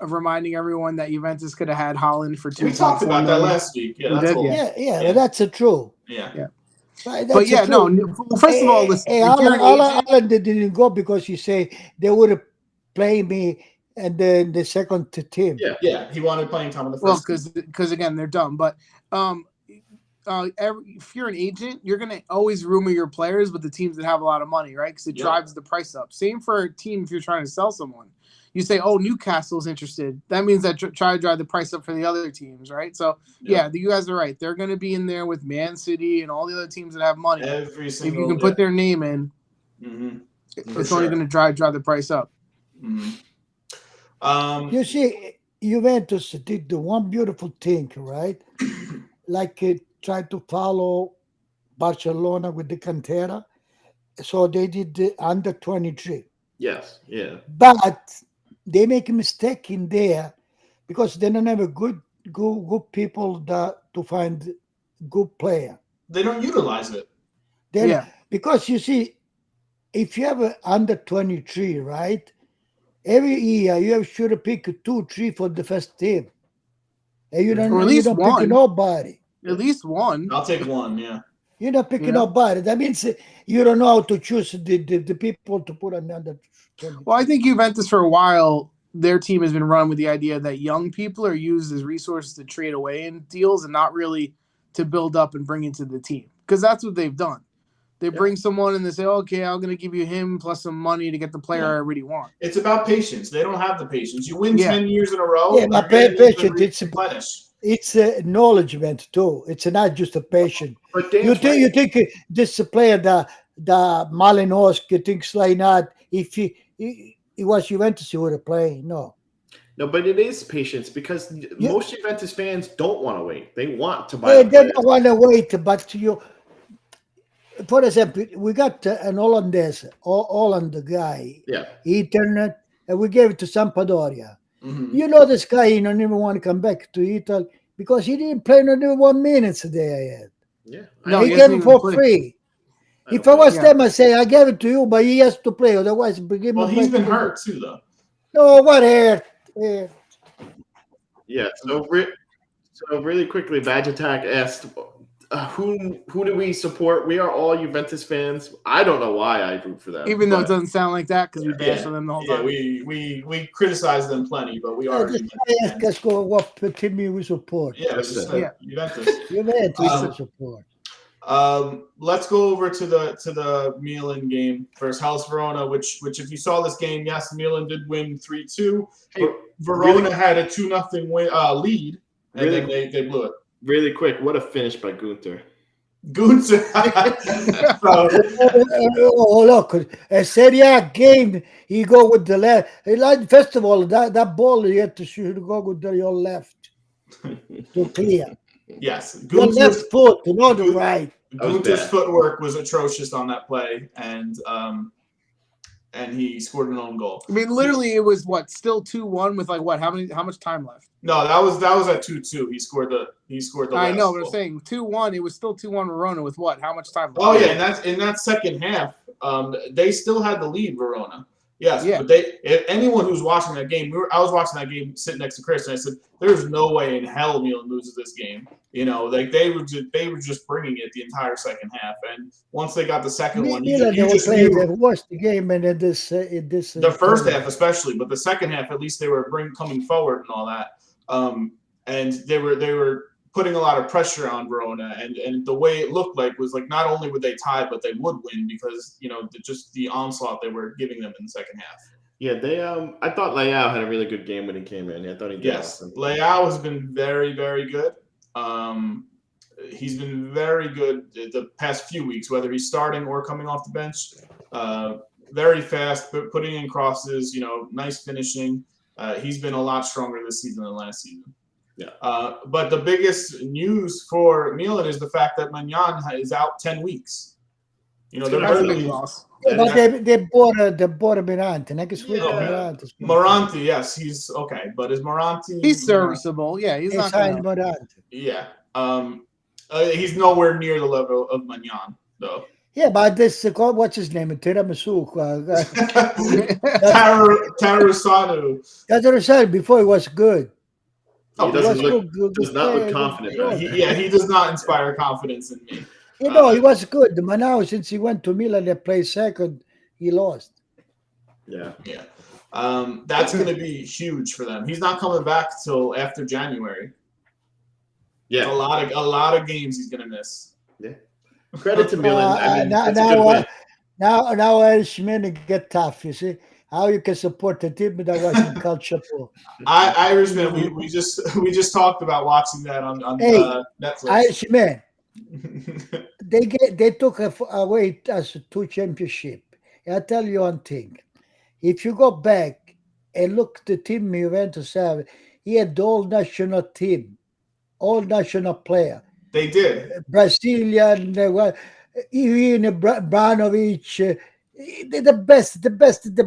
reminding everyone that Juventus could have had Haaland for 2 We talked about that last week. Yeah, that's cool. Yeah, that's true. Yeah. But yeah, no. First of all, listen. Haaland didn't go because you say they would have played me and then the second team. Yeah. He wanted playing time on the first. Well, because again, they're dumb. But if you're an agent, you're going to always rumor your players with the teams that have a lot of money, right? Because it drives the price up. Same for a team if you're trying to sell someone. You say, oh, Newcastle's interested. That means that try to drive the price up for the other teams, right? So, you guys are right. They're going to be in there with Man City and all the other teams that have money. If you can put their name in, it's only going to drive the price up. Mm-hmm. You see, Juventus did the one beautiful thing, right? Like tried to follow Barcelona with the Cantera. So they did the under 23. Yes, yeah. But they make a mistake in there because they don't have a good people to find good player. They don't utilize it. Because you see, if you have an under 23, right? Every year you should pick 2, 3 for the first team. And you don't pick nobody. At least one. I'll take one, yeah. You're not picking nobody. That means you don't know how to choose the people to put on under 20. Well, I think Juventus for a while, their team has been run with the idea that young people are used as resources to trade away in deals and not really to build up and bring into the team. Because that's what they've done. They bring someone and they say, okay, I'm going to give you him plus some money to get the player I really want. It's about patience. They don't have the patience. You win 10 years in a row. Yeah, but patience, it's acknowledgement too. It's not just a patient. You think this player, the Malinowski, thinks like that. If he was Juventus, he would have played. No, but it is patience because most Juventus fans don't want to wait. They want to buy. They don't want to wait, but for example, we got an Holland guy. Yeah. Internet, and we gave it to Sampdoria. Mm-hmm. You know this guy, he don't even want to come back to Italy because he didn't play not even 1 minute there yet. Yeah. He gave it for free. If I was them, I say I gave it to you, but he has to play. Otherwise, he's been hurt too, though. No, what hurt? Yeah. So really quickly, Badge Attack asked, who do we support? We are all Juventus fans. I don't know why I root for them. Even though it doesn't sound like that because we bash on them the whole time. Yeah, we criticize them plenty, but we are Let's go what team we support. Juventus. Juventus support. Let's go over to the Milan game versus Hellas Verona, which if you saw this game, yes, Milan did win 3-2. Verona had a 2-0 lead, and then they blew it. Really quick, what a finish by Gunther. Look, a Serie A game, you go with the left. First of all, that ball you have to should go with your left to clear. Yes, your left foot, not the right. Gunther's footwork was atrocious on that play, and he scored an own goal. I mean, literally, it was still 2-1 with how much time left? No, that was at 2-2. He scored the I know, last but I'm goal. saying 2-1. It was still 2-1 Verona with how much time left? Oh yeah, and in that second half, they still had the lead, Verona. Yes, yeah. But if anyone who's watching that game, I was watching that game sitting next to Chris, and I said, "There's no way in hell Milan loses this game." You know, like they were just bringing it the entire second half, and once they got the second one, you just knew. They watched the game, and The first half especially, but the second half, at least they were coming forward and all that, and they were putting a lot of pressure on Verona, and the way it looked like was like not only would they tie, but they would win because just the onslaught they were giving them in the second half. Yeah, they I thought Leao had a really good game when he came in. I thought he did. Yes, Leao has been very, very good. He's been very good the past few weeks, whether he's starting or coming off the bench. Very fast, putting in crosses. Nice finishing. He's been a lot stronger this season than last season. Yeah. But the biggest news for Milan is the fact that Magnan is out 10 weeks. They're That's a big loss. Yeah, but they bought Mirante. Morante, yes, he's okay, but is Morante? He's serviceable. Yeah, he's not signed Mirante. Yeah. He's nowhere near the level of Magnan, though. Yeah, but this what's his name? Tiramisu. Tarusanu. Tarusanu before he was good. He does not look confident. He does not inspire confidence in me. He was good. But now, since he went to Milan and played second, he lost. Yeah. That's going to be huge for them. He's not coming back till after January. Yeah, a lot of games he's going to miss. Yeah. Credit to Milan. Now Irishman get tough. You see how you can support a team that was in culture. Irishman, we just talked about watching that on Netflix. Irishman. They took away us 2 championship. I tell you one thing: if you go back and look at the team Juventus have, he had the all national team, all national player. They did. Brazilian, even Branovic, the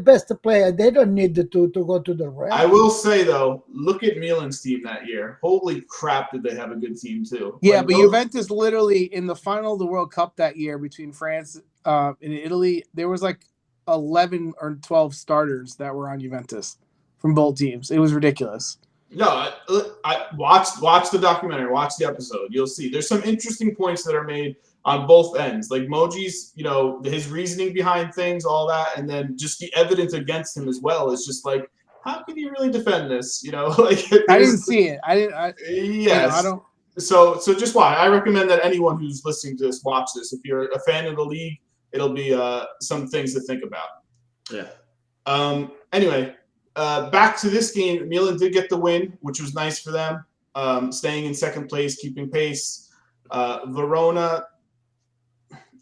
best player. They don't need to go to the Real. I will say though, look at Milan's team that year. Holy crap, did they have a good team too? Yeah, but Juventus literally in the final of the World Cup that year between France and Italy, there was 11 or 12 starters that were on Juventus from both teams. It was ridiculous. No, I watch the documentary, watch the episode. You'll see there's some interesting points that are made on both ends. Like Moji's, his reasoning behind things, all that, and then just the evidence against him as well is just like, how can you really defend this? I didn't see it. Yes. I don't. So just watch. I recommend that anyone who's listening to this watch this. If you're a fan of the league, it'll be some things to think about. Yeah. Anyway. Back to this game, Milan did get the win, which was nice for them, staying in second place, keeping pace. Verona,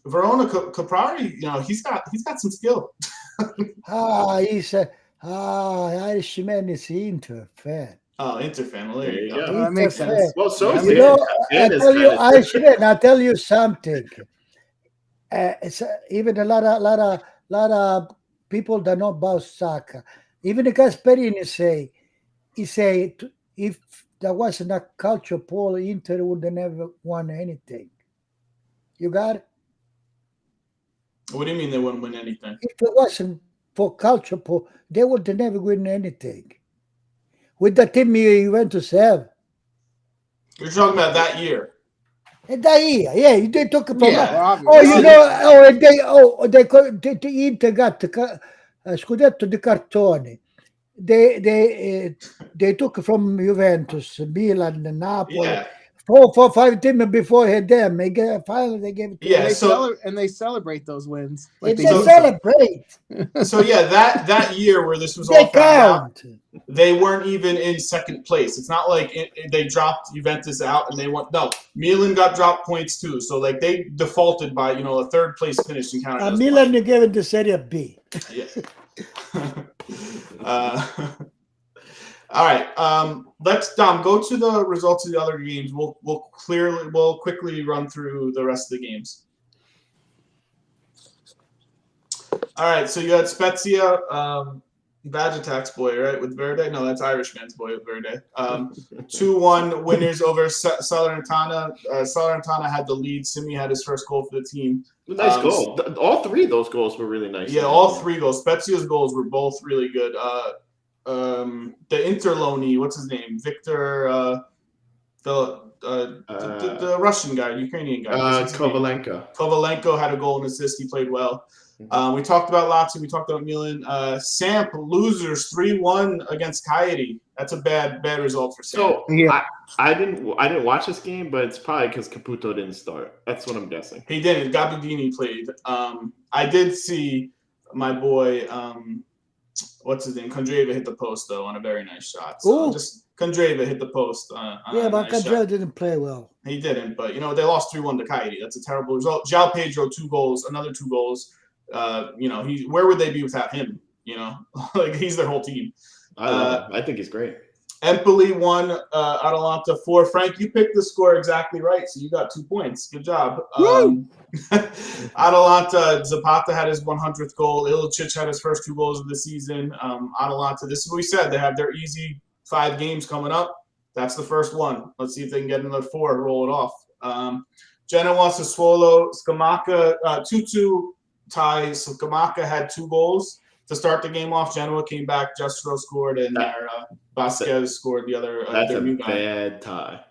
Caprari, he's got some skill. He's Irishman is Inter fan. Oh, Inter fan. Well, there you go. That makes sense. Well, so is I tell you something. It's even a lot of people that know about soccer. Even the Gasperini say if there wasn't a culture poll, Inter would have never won anything. You got it? What do you mean they wouldn't win anything? If it wasn't for culture poll, they would have never win anything. With the team you went to have. You're talking about that year. That year, yeah, they took it from. They Inter got the Scudetto di Cartone. They took from Juventus, Milan, Napoli. Yeah. 4-5 teams before them. Finally, they gave it to them. They celebrate those wins. They celebrate. So yeah, that year where this was they all count. Out, they weren't even in second place. It's not like they dropped Juventus out and they went. No, Milan got dropped points too. So they defaulted by a third place finish and counted. Milan they gave it to Serie B. Yeah. All right. Let's go to the results of the other games. We'll quickly run through the rest of the games. All right. So you had Spezia, badge attacks boy, right, with Verde. No, that's Irishman's boy with Verde. 2-1 winners over Salernitana. Salernitana had the lead. Simi had his first goal for the team. Nice goal. All three of those goals were really nice. Yeah, all three goals. Spezia's goals were both really good. The Interloni, what's his name? Victor, the Russian guy, Ukrainian guy. Kovalenko had a goal and assist. He played well. We talked about Lazio. We talked about Milan. Samp losers 3-1 against Cagliari. That's a bad result for Samp. So yeah. I didn't watch this game, but it's probably because Caputo didn't start. That's what I'm guessing. He didn't. Gabbiadini played. I did see my boy. What's his name? Kondreva hit the post though on a very nice shot. So just Kondreva hit the post. But Kondreva didn't play well. He didn't, but they lost 3-1 to Cagliari. That's a terrible result. João Pedro 2 goals, another 2 goals. Where would they be without him? Like he's their whole team. I think he's great. Empoli 1, Atalanta 4. Frank, you picked the score exactly right, so you got 2 points. Good job. Atalanta, Zapata had his 100th goal. Ilicic had his first 2 goals of the season. Atalanta, this is what we said. They have their easy 5 games coming up. That's the first one. Let's see if they can get another 4 and roll it off. Genoa, Sassuolo, Scamacca, 2-2 tie. Scamacca had 2 goals to start the game off. Genoa came back. Justro scored, and Vasquez scored the other. That's their a new guy. Bad tie.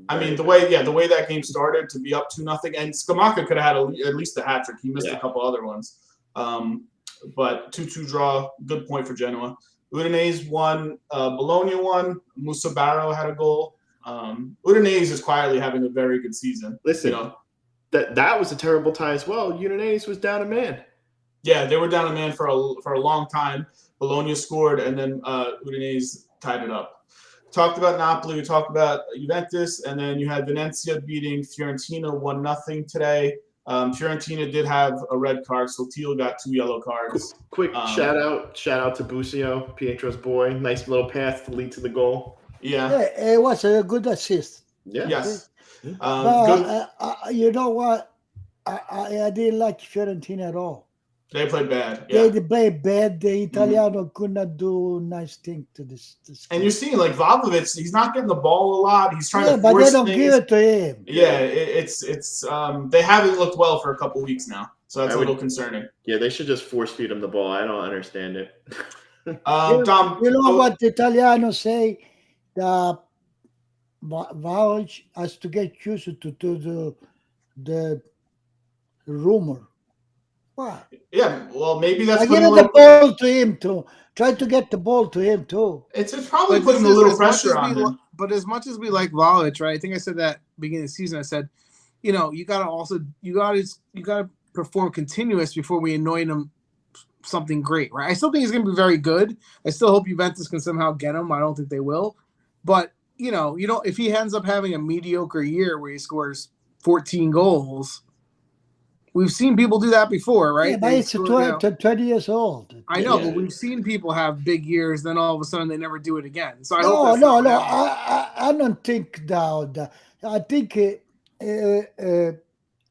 I mean, the way that game started to be up 2-0, and Scamacca could have had at least a hat trick. He missed a couple other ones, but 2-2 draw. Good point for Genoa. Udinese won. Bologna won. Musa Barrow had a goal. Udinese is quietly having a very good season. Listen, that was a terrible tie as well. Udinese was down a man. Yeah, they were down a man for a long time. Bologna scored, and then Udinese tied it up. Talked about Napoli. We talked about Juventus, and then you had Venezia beating Fiorentina 1-0 today. Fiorentina did have a red card, so Teal got 2 yellow cards. Quick shout out to Busio, Pietro's boy. Nice little pass to lead to the goal. Yeah, it was a good assist. Yeah. Yes. But you know what? I didn't like Fiorentina at all. They played bad. Yeah. They played bad. The Italiano could not do nice thing to this. And you're seeing like Vlahovic, he's not getting the ball a lot. He's trying to force but they don't things. give it to him. Yeah, it's they haven't looked well for a couple weeks now, so that's a little concerning. Yeah, they should just force feed him the ball. I don't understand it. Dom, you know what the Italians say? The Vlahovic has to get used to the rumor. What? Yeah, well, maybe that's putting the ball to him too. Try to get the ball to him too. It's probably putting a little pressure on him. But as much as we like Vlahovic, right? I think I said that beginning of the season. I said, you gotta perform continuous before we anoint him something great, right? I still think he's gonna be very good. I still hope Juventus can somehow get him. I don't think they will, but if he ends up having a mediocre year where he scores 14 goals. We've seen people do that before, right? Yeah, but it's 20 years old. I know, but we've seen people have big years, then all of a sudden they never do it again. So I hope I don't think that. I think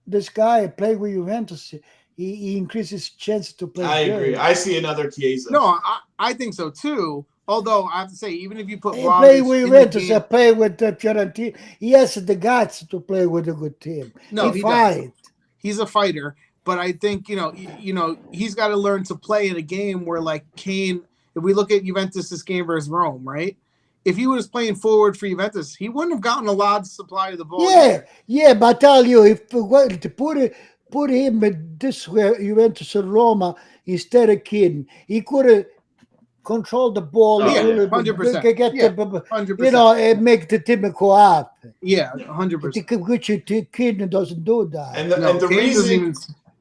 this guy playing with Juventus, he increases chance to play. I agree. I see another Chiesa. No, I think so too. Although I have to say, even if you put play with Juventus, play with the Fiorentina, he has the guts to play with a good team. No, he fight. He's a fighter, but I think he's got to learn to play in a game where, like Kane, if we look at Juventus' game versus Rome, right? If he was playing forward for Juventus, he wouldn't have gotten a large supply of the ball. Yeah, but I tell you, if to put him in this way, Juventus and Roma instead of Kane, he could have controlled the ball. 100%. 100%. And make the team go up. Yeah, 100%. Which Kane doesn't do that. And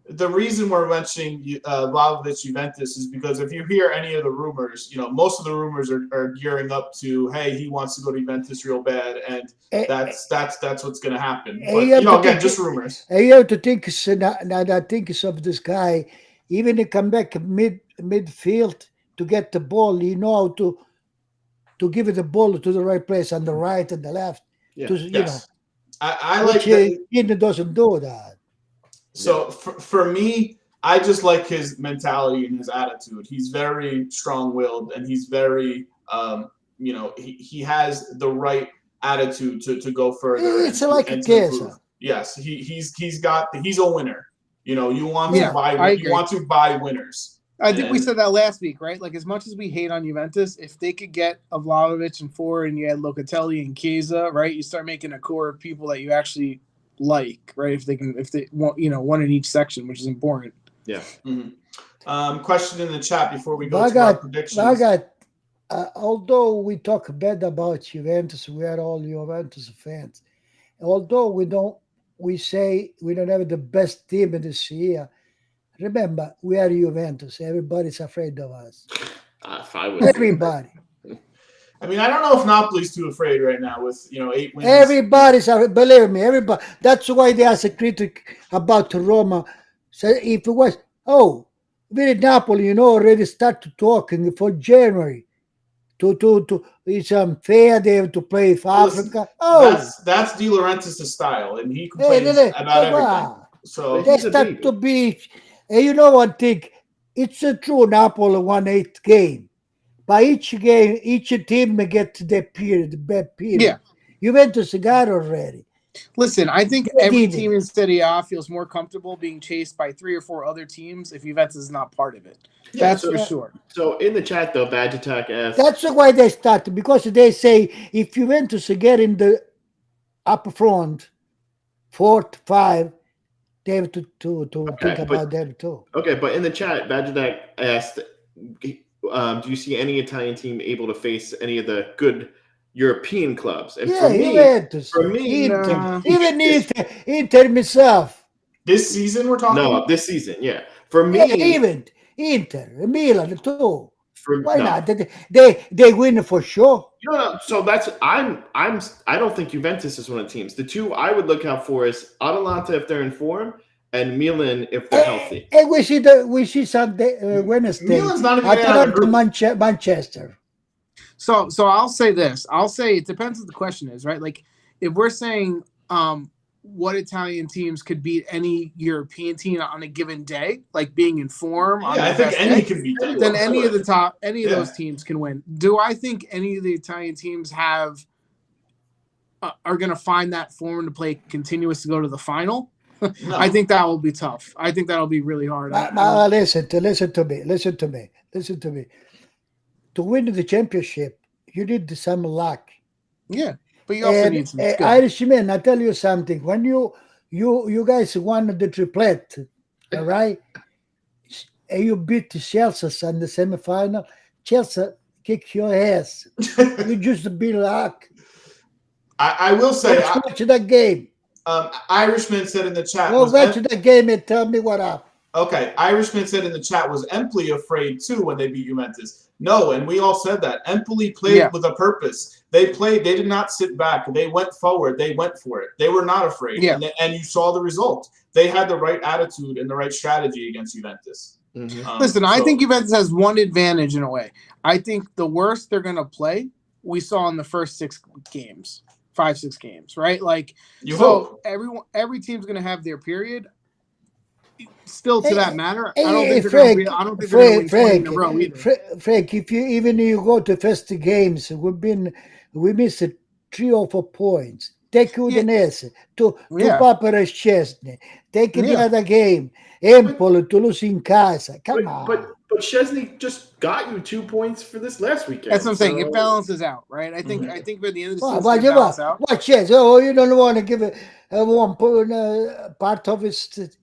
the reason we're mentioning Vlahovic Juventus is because if you hear any of the rumors, most of the rumors are gearing up to, hey, he wants to go to Juventus real bad, and that's what's going to happen. But again, just rumors. And you have to think. Now I think of this guy, even to come back midfield to get the ball, he know how to to give it the ball to the right place on the right and the left. Yeah. To, Yes. I like which he doesn't do that. So for me, I just like his mentality and his attitude. He's very strong-willed, and he's very, he has the right attitude to go further. It's like a Chiesa. Yes, he's a winner. You want Yeah, to buy. I You agree. want to buy winners. I think we said that last week, right? Like, as much as we hate on Juventus, if they could get Vlahovic and four, and you had Locatelli and Chiesa, right? You start making a core of people that you actually like, right? If they want, one in each section, which is important. Yeah. Mm-hmm. Question in the chat before we go to our predictions. Although we talk bad about Juventus, we are all Juventus fans. Although we say we don't have the best team in this year. Remember, we are Juventus. Everybody's afraid of us. Everybody. I mean, I don't know if Napoli's too afraid right now with 8 wins. Everybody's afraid. Believe me, everybody. That's why they asked a critic about Roma. So if it was, with Napoli, already started talking for January. It's unfair. They have to play for Africa. That's De Laurentiis' style, and he complains about everything. So they start to be. And you know one thing, it's true. Napoli won 8 games. By each game, each team gets their bad period. Yeah. Juventus got already. Listen, I think every team in Serie A feels more comfortable being chased by 3 or 4 other teams if Juventus is not part of it. That's for sure. So in the chat, though, Badge Attack asks. That's why they started, because they say if Juventus get in the up front, 4th, 5, they have to think about them too. Okay, but in the chat, Badge Attack asked, do you see any Italian team able to face any of the good European clubs? And for me, even Inter myself. This season we're talking about? This season, yeah. For me, even Inter, Milan too. Why not? They win for sure. No. So I don't think Juventus is one of the teams. The two I would look out for is Atalanta if they're in form, and Milan if they're healthy. And we see Sunday, Wednesday. Milan's not even Atalanta, Manchester. So I'll say this. I'll say it depends what the question is, right? Like, if we're saying what Italian teams could beat any European team on a given day, like being in form. I think any can beat them. Then any of those teams can win. Do I think any of the Italian teams are going to find that form to play continuous to go to the final? No. I think that will be tough. I think that'll be really hard. Listen to me. To win the championship, you need some luck. Yeah. But you also need some skill. Irishman, I tell you something. When you guys won the triplet, all right, and you beat Chelsea in the semifinal, Chelsea kick your ass. You just be luck. I will say, watch that game. Irishman said in the chat. Watch that game and tell me what up. Okay, Irishman said in the chat, was Empoli afraid too when they beat Juventus? No, and we all said that. Empoli played with a purpose. They did not sit back. They went forward. They went for it. They were not afraid. Yeah. And you saw the result. They had the right attitude and the right strategy against Juventus. Mm-hmm. Listen, I think Juventus has one advantage in a way. I think the worst they're going to play, we saw in the first 6 games, 5-6 games, right? Like, every team's going to have their period. Still, to that matter, I don't think they're going to win 20 in a row either. Frank, if you go to first games, we missed 3 or 4 points. Take Udinese to Papera Szczesny. Take the other game, Empoli to lose in casa. Come on. But Szczesny just got you 2 points for this last weekend. That's what I'm saying. It balances out, right? I think by the end of the season, it balances out. What Szczesny? Oh, you don't want to give one part of it.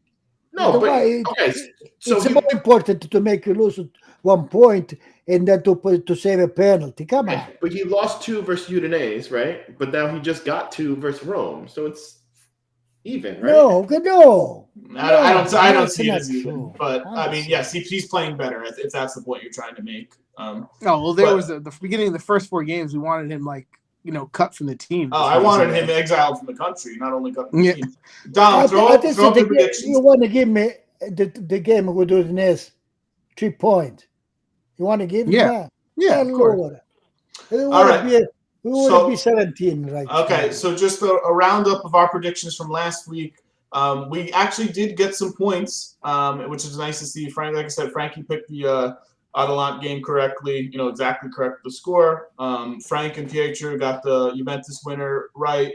No, but it's more important to make you lose 1 point and then to save a penalty. Come on. But he lost 2 versus Udinese, right? But now he just got 2 versus Rome, so it's even, right? No. I don't see it as even. But I mean, yes, he's playing better if that's the point you're trying to make. There was the beginning of the first 4 games. We wanted him cut from the team. I wanted him exiled from the country, not only cut from the team. Dom, throw up the predictions. You want to give me the game with Udinese 3 points? You want to give me that? Yeah, of course. All right. We want to be 17 right Okay, now. so just a roundup of our predictions from last week. We actually did get some points, which is nice to see. Frank, like I said, Frankie picked the Atalanta game correctly, exactly correct the score. Frank and Pietro got the Juventus winner right.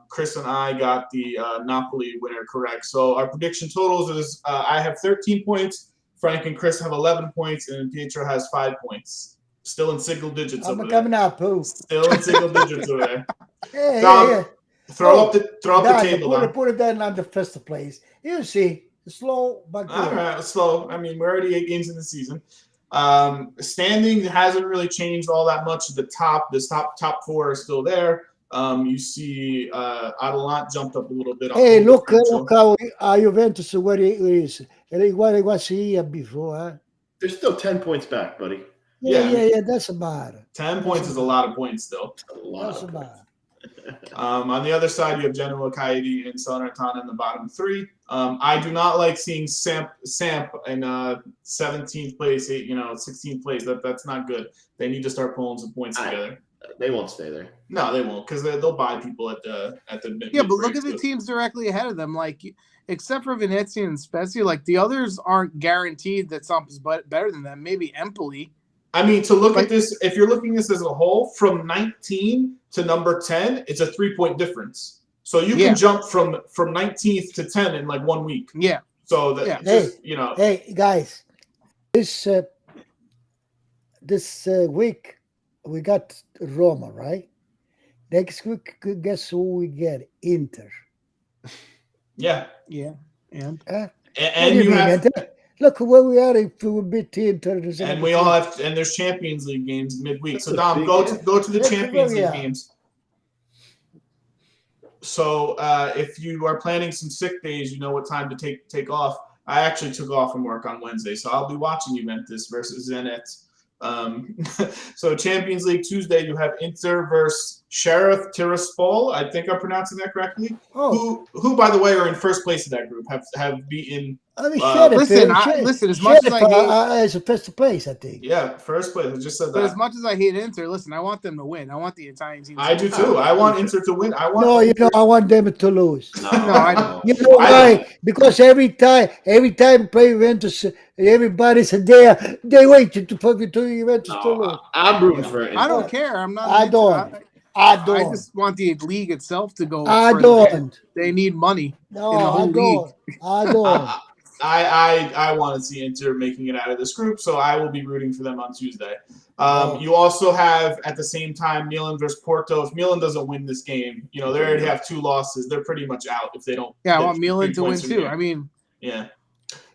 Chris and I got the Napoli winner correct. So our prediction totals is I have 13 points, Frank and Chris have 11 points, and Pietro has 5 points. Still in single digits I'm over coming there. up, Pooh. Still in single digits over there. Yeah. Throw up the table. Put it down on the first place. You see, slow but good. All right, slow. I mean, we're already 8 games in the season. Standing hasn't really changed all that much. The top 4 are still there. You see, Atalanta jumped up a little bit. Hey, look how Juventus where it is. What it was here before, huh? They're still 10 points back, buddy. Yeah. That's about it. 10 points is a lot of points still. That's about it. On the other side, you have Genoa, Cagliari, and Salernitana in the bottom 3. I do not like seeing Samp in 17th place, 16th place. That's not good. They need to start pulling some points together. They won't stay there. No, they won't, because they'll buy people at the yeah. But look at the teams directly ahead of them. Like, except for Venezia and Spezia, like the others aren't guaranteed that Sampa's better than them. Maybe Empoli. I mean, to look at this, if you're looking at this as a whole, from 19 to number 10, it's a 3-point difference. So you can jump from 19th to 10 in like 1 week. Yeah. So that Hey guys, this week we got Roma, right? Next week, guess who we get? Inter. Yeah. And you have. Look where we are if we beat Inter. And we all have, and there's Champions League games midweek. So Dom, go to the Champions League games. So if you are planning some sick days, you know what time to take off. I actually took off from work on Wednesday, so I'll be watching Juventus versus Zenit. So Champions League Tuesday, you have Inter versus Sheriff Tiraspol. I think I'm pronouncing that correctly. Oh. Who by the way are in first place in that group have beaten. Listen. As much as I hate, it's first place, I think. Yeah, first place. I just said that. But as much as I hate Inter, listen, I want them to win. I want the Italian team. I do too. I want Inter to win. I want them to lose. No, I don't. You know why? Because every time play Juventus, everybody's there. They wait to Juventus to lose. I'm rooting for it. I don't care. I'm not. I don't. I just want the league itself to go. I don't. They need money. No, in the whole league. I don't. I want to see Inter making it out of this group, so I will be rooting for them on Tuesday. You also have, at the same time, Milan versus Porto. If Milan doesn't win this game, they already have 2 losses. They're pretty much out if they don't. Yeah, I want Milan to win too. I mean, yeah.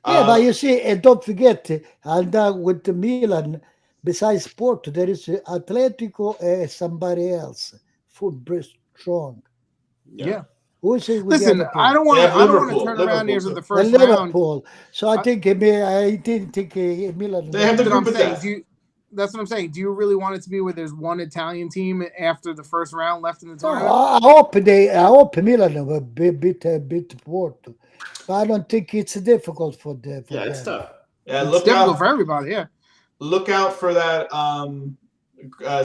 But you see, and don't forget, and with the Milan, besides Porto, there is Atletico and somebody else. Football strong. Yeah. Listen, I don't want to turn around here to the first round. So I didn't think Milan. They have the group of death. That's what I'm saying. Do you really want it to be where there's one Italian team after the first round left in the tournament? I hope Milan will beat Porto. But I don't think it's difficult for them. It's tough. Yeah, it's difficult for everybody. Yeah. Look out for that.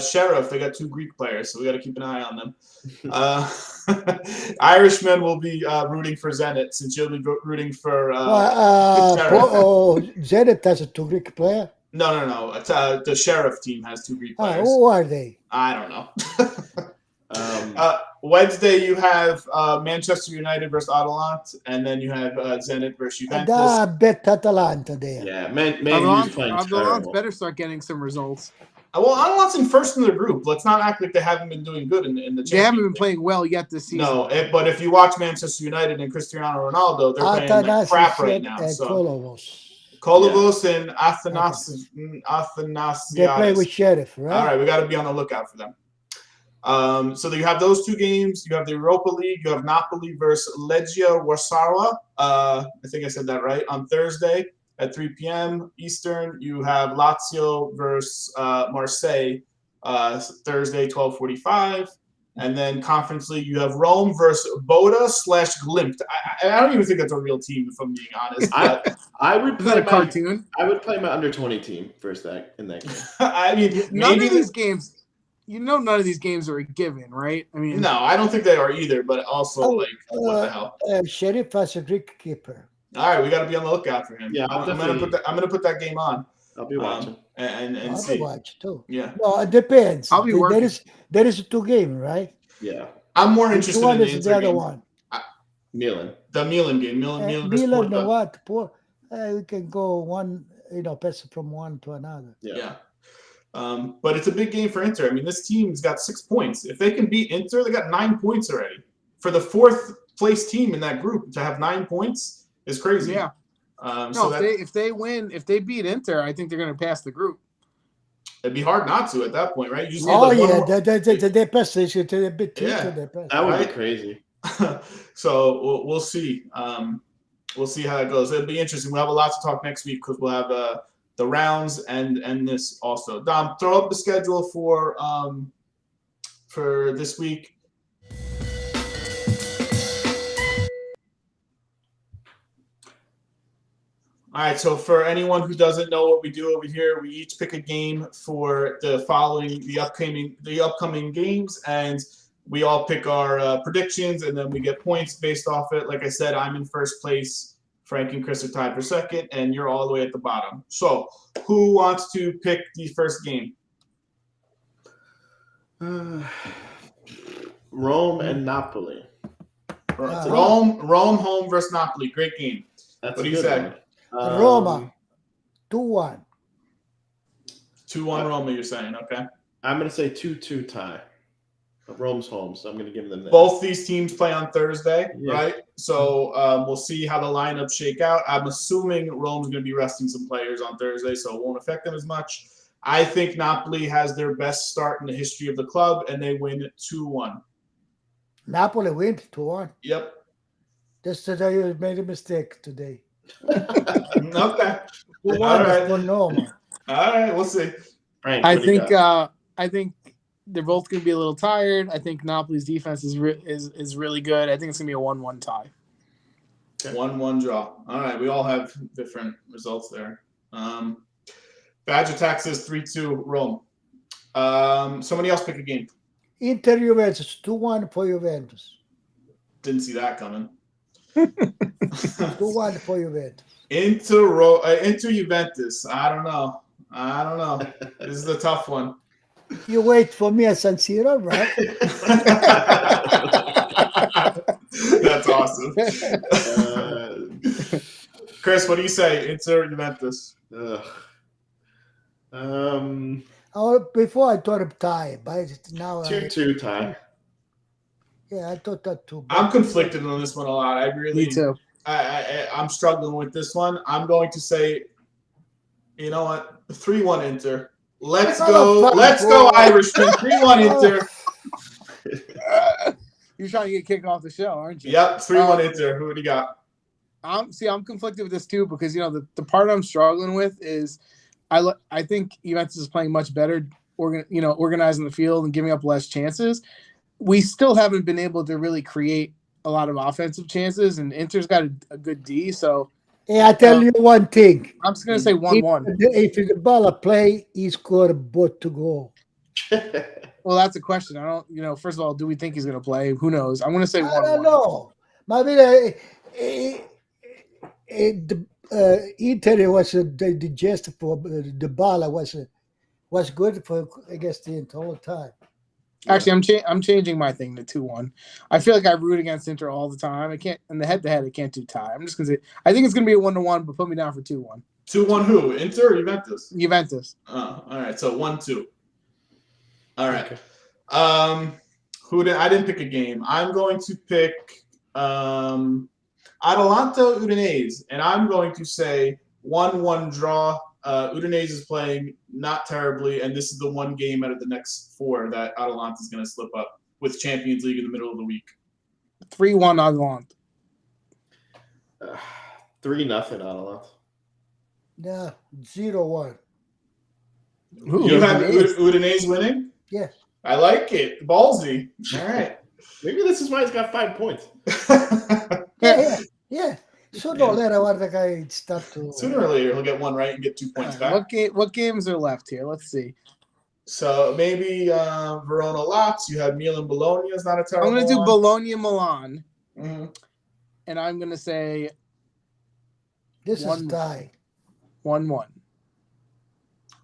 Sheriff, they got 2 Greek players, so we got to keep an eye on them. Irishmen will be rooting for Zenit, since you'll be rooting for Zenit has a 2 Greek player? No. The Sheriff team has 2 Greek players. Who are they? I don't know. Wednesday, you have Manchester United versus Atalanta, and then you have Zenit versus Juventus. I bet Atalanta there. Yeah, Atalanta better start getting some results. Well, Atalanta's in first in the group. Let's not act like they haven't been doing good in the Champions League. They haven't been playing well yet this season. No, but if you watch Manchester United and Cristiano Ronaldo, they're playing like crap right now. Kolovos and Athanasiadis. They play with Sheriff, right? All right, we got to be on the lookout for them. So you have those 2 games. You have the Europa League. You have Napoli versus Legia Warsaw. I think I said that right. On Thursday at 3 p.m. Eastern, you have Lazio versus Marseille. Thursday, 12:45. And then Conference League, you have Rome versus Boda/Glimt. I don't even think that's a real team, if I'm being honest. I would play a cartoon. I would play my under 20 team in that game. I mean, none of these games. none of these games are a given, right? I mean, no, I don't think they are either. But also, what the hell? Sheriff has a Greek keeper. All right, we got to be on the lookout for him. Yeah, I'm gonna put that game on. I'll be watching and I'll see. watch too. Yeah. No, it depends. I'll be working. There is 2 games, right? Yeah. I'm more Which interested one in the is Inter the other game. one? Milan. The Milan game. Milan Milan, what? We can go one, pass from one to another. Yeah. But it's a big game for Inter. I mean, this team's got 6 points. If they can beat Inter, they got 9 points already. For the 4th place team in that group to have 9 points is crazy. Yeah. If they win, if they beat Inter, I think they're going to pass the group. It'd be hard not to at that point, right? You just they pass this to the bit. That would be crazy. So we'll see. We'll see how that goes. It'll be interesting. We'll have a lot to talk next week because we'll have the rounds and this also. Dom, throw up the schedule for this week. All right, so for anyone who doesn't know what we do over here, we each pick a game for the upcoming games, and we all pick our predictions, and then we get points based off it. Like I said, I'm in first place. Frank and Chris are tied for second, and you're all the way at the bottom. So, who wants to pick the first game? Rome and Napoli. Rome home versus Napoli. Great game. That's what do you say? Roma, 2-1. 2-1 Roma, you're saying, okay. I'm going to say 2-2 tie. Rome's home, so I'm going to give them that. Both these teams play on Thursday, right? So we'll see how the lineups shake out. I'm assuming Rome's going to be resting some players on Thursday, so it won't affect them as much. I think Napoli has their best start in the history of the club, and they win 2-1. Napoli wins 2-1. Yep. Just to tell you, you made a mistake today. Okay. All right. All right, we'll see. Frank, I think they're both going to be a little tired. I think Napoli's defense is really good. I think it's going to be a 1-1 tie. 1-1 draw. All right, we all have different results there. Badge Attack says 3-2 Rome. Somebody else pick a game. Inter Juventus, 2-1 for Juventus. Didn't see that coming. 2-1 for Juventus. Inter Juventus. I don't know. This is a tough one. You wait for me at San Siro, right? That's awesome. Chris, what do you say? Inter Juventus. Before I thought of tie, but now 2-2 tie. Yeah, I thought that too. I'm conflicted on this one a lot. Me too. I'm struggling with this one. I'm going to say, you know what? 3-1 Inter. Let's go, Irishman. 3-1 Inter. You're trying to get kicked off the show, aren't you? Yep, 3-1 Inter. Who do you got? I'm conflicted with this too because the part I'm struggling with is I think Juventus is playing much better, organizing the field and giving up less chances. We still haven't been able to really create a lot of offensive chances, and Inter's got a good D. So, hey, I tell you one thing. I'm just gonna say 1-1. If the ball play, he scored both to go. Well, that's a question. I don't. First of all, do we think he's gonna play? Who knows? I'm gonna say 1-1. I don't know. Maybe Inter was the gist for the ball was good for against the whole time. Actually, I'm changing my thing to 2-1. I feel like I root against Inter all the time. I can't in the head-to-head. I can't do tie. I'm just gonna say I think it's gonna be a 1-1, but put me down for 2-1. 2-1 who? Inter or Juventus? Juventus. Oh, all right. So 1-2. All right. Okay. I didn't pick a game. I'm going to pick Atalanta Udinese, and I'm going to say 1-1 draw. Udinese is playing not terribly, and this is the one game out of the next 4 that Atalanta is going to slip up with Champions League in the middle of the week. 3-1 Atalanta. 3-0 Atalanta. Yeah, 0-1. You have Udinese winning? Yes. I like it. Ballsy. All right. Maybe this is why he's got 5 points. Yeah. Sooner or later, the guy start to. Sooner or later, he'll get one right and get 2 points back. What games are left here? Let's see. So maybe Verona Lazio. You have Milan Bologna is not a terrible I'm going to do one. Bologna Milan. Mm-hmm. And I'm going to say This is tie. 1-1.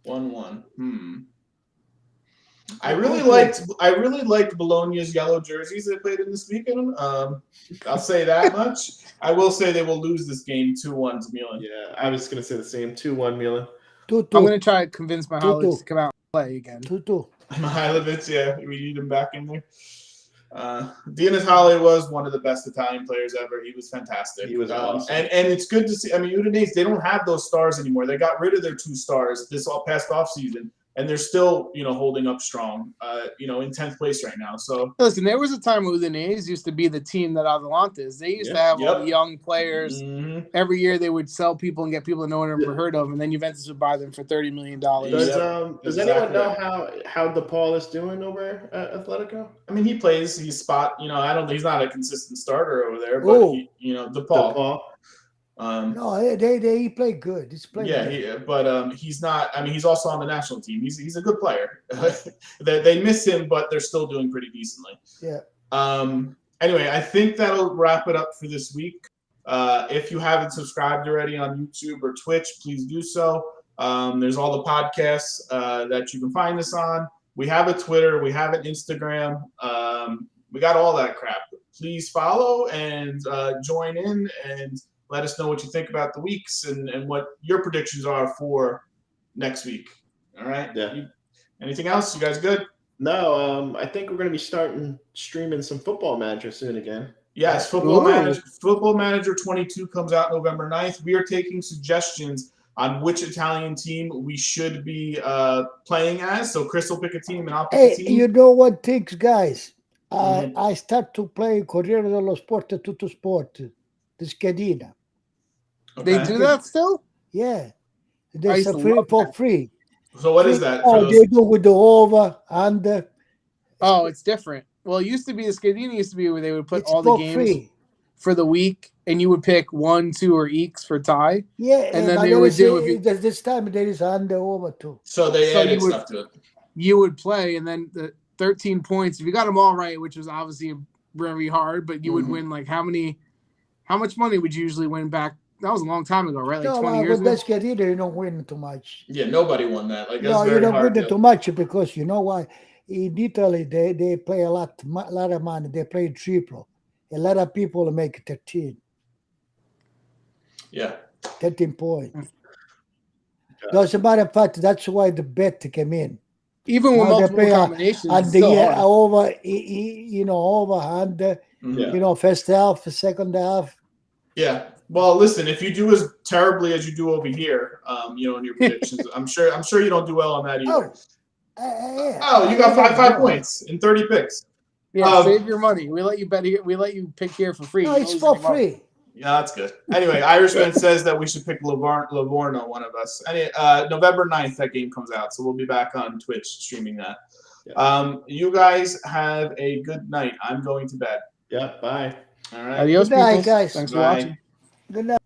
1-1. I really liked Bologna's yellow jerseys they played in this weekend. I'll say that much. I will say they will lose this game 2-1 to Milan. Yeah, I was going to say the same. 2-1 Milan. 2-2. I'm going to try to convince Mihailovic to come out and play again. 2-2. Mihailovic, yeah, we need him back in there. Di Natale was one of the best Italian players ever. He was fantastic. He was awesome. And it's good to see. I mean, Udinese, they don't have those stars anymore. They got rid of their 2 stars this past offseason. And they're still, holding up strong, in 10th place right now. So listen, there was a time when Udinese used to be the team that Atalanta's. They used to have all the young players. Mm-hmm. Every year they would sell people and get people that no one ever heard of, and then Juventus would buy them for $30 million. Does anyone know how DePaul is doing over at Atletico? I mean, he plays. He's he's not a consistent starter over there, but DePaul. No, he played good. He's played good. But he's not. I mean, he's also on the national team. He's a good player. They miss him, but they're still doing pretty decently. Yeah. Anyway, I think that'll wrap it up for this week. If you haven't subscribed already on YouTube or Twitch, please do so. There's all the podcasts that you can find us on. We have a Twitter. We have an Instagram. We got all that crap. Please follow and join in and let us know what you think about the weeks and what your predictions are for next week. All right? Yeah. Anything else? You guys good? No, I think we're going to be streaming some Football Manager soon again. Yes, Football Manager 22 comes out November 9th. We are taking suggestions on which Italian team we should be playing as. So Chris will pick a team and I'll pick a team. You know what things, guys? I start to play Corriere dello Sport e Tutto Sport, the schedina. Okay. They do that still? Yeah. There's for free. So what is that? They do with the over, under. Oh, it's different. Well, it used to be the schedina used to be where they would put all the games free for the week, and you would pick 1, 2, or X for tie. Yeah, and then they would do this time there is under over too. So they added stuff to it. You would play, and then the 13 points. If you got them all right, which was obviously very hard, but you would win like how much money would you usually win back? That was a long time ago, right? Like 20 years ago. Let's get it. You don't win too much. Yeah, nobody won that. Like, no, you don't win too much because you know why? In Italy, they play a lot of money. They play triple. A lot of people make 13. Yeah. 13 points. As a matter of fact, that's why the bet came in. Even with multiple combinations, and the over, under, first half, second half. Yeah. Well, listen, if you do as terribly as you do over here, in your predictions, I'm sure you don't do well on that either. You got five points in 30 picks. Yeah, save your money. We let you bet here. We let you pick here for free. No, it's for free. Yeah, that's good. Anyway, Irishman says that we should pick Livorno, one of us. November 9th, that game comes out, so we'll be back on Twitch streaming that. Yeah. You guys have a good night. I'm going to bed. Yeah, bye. All right. Adios, good night, guys. Thanks for watching. Good night.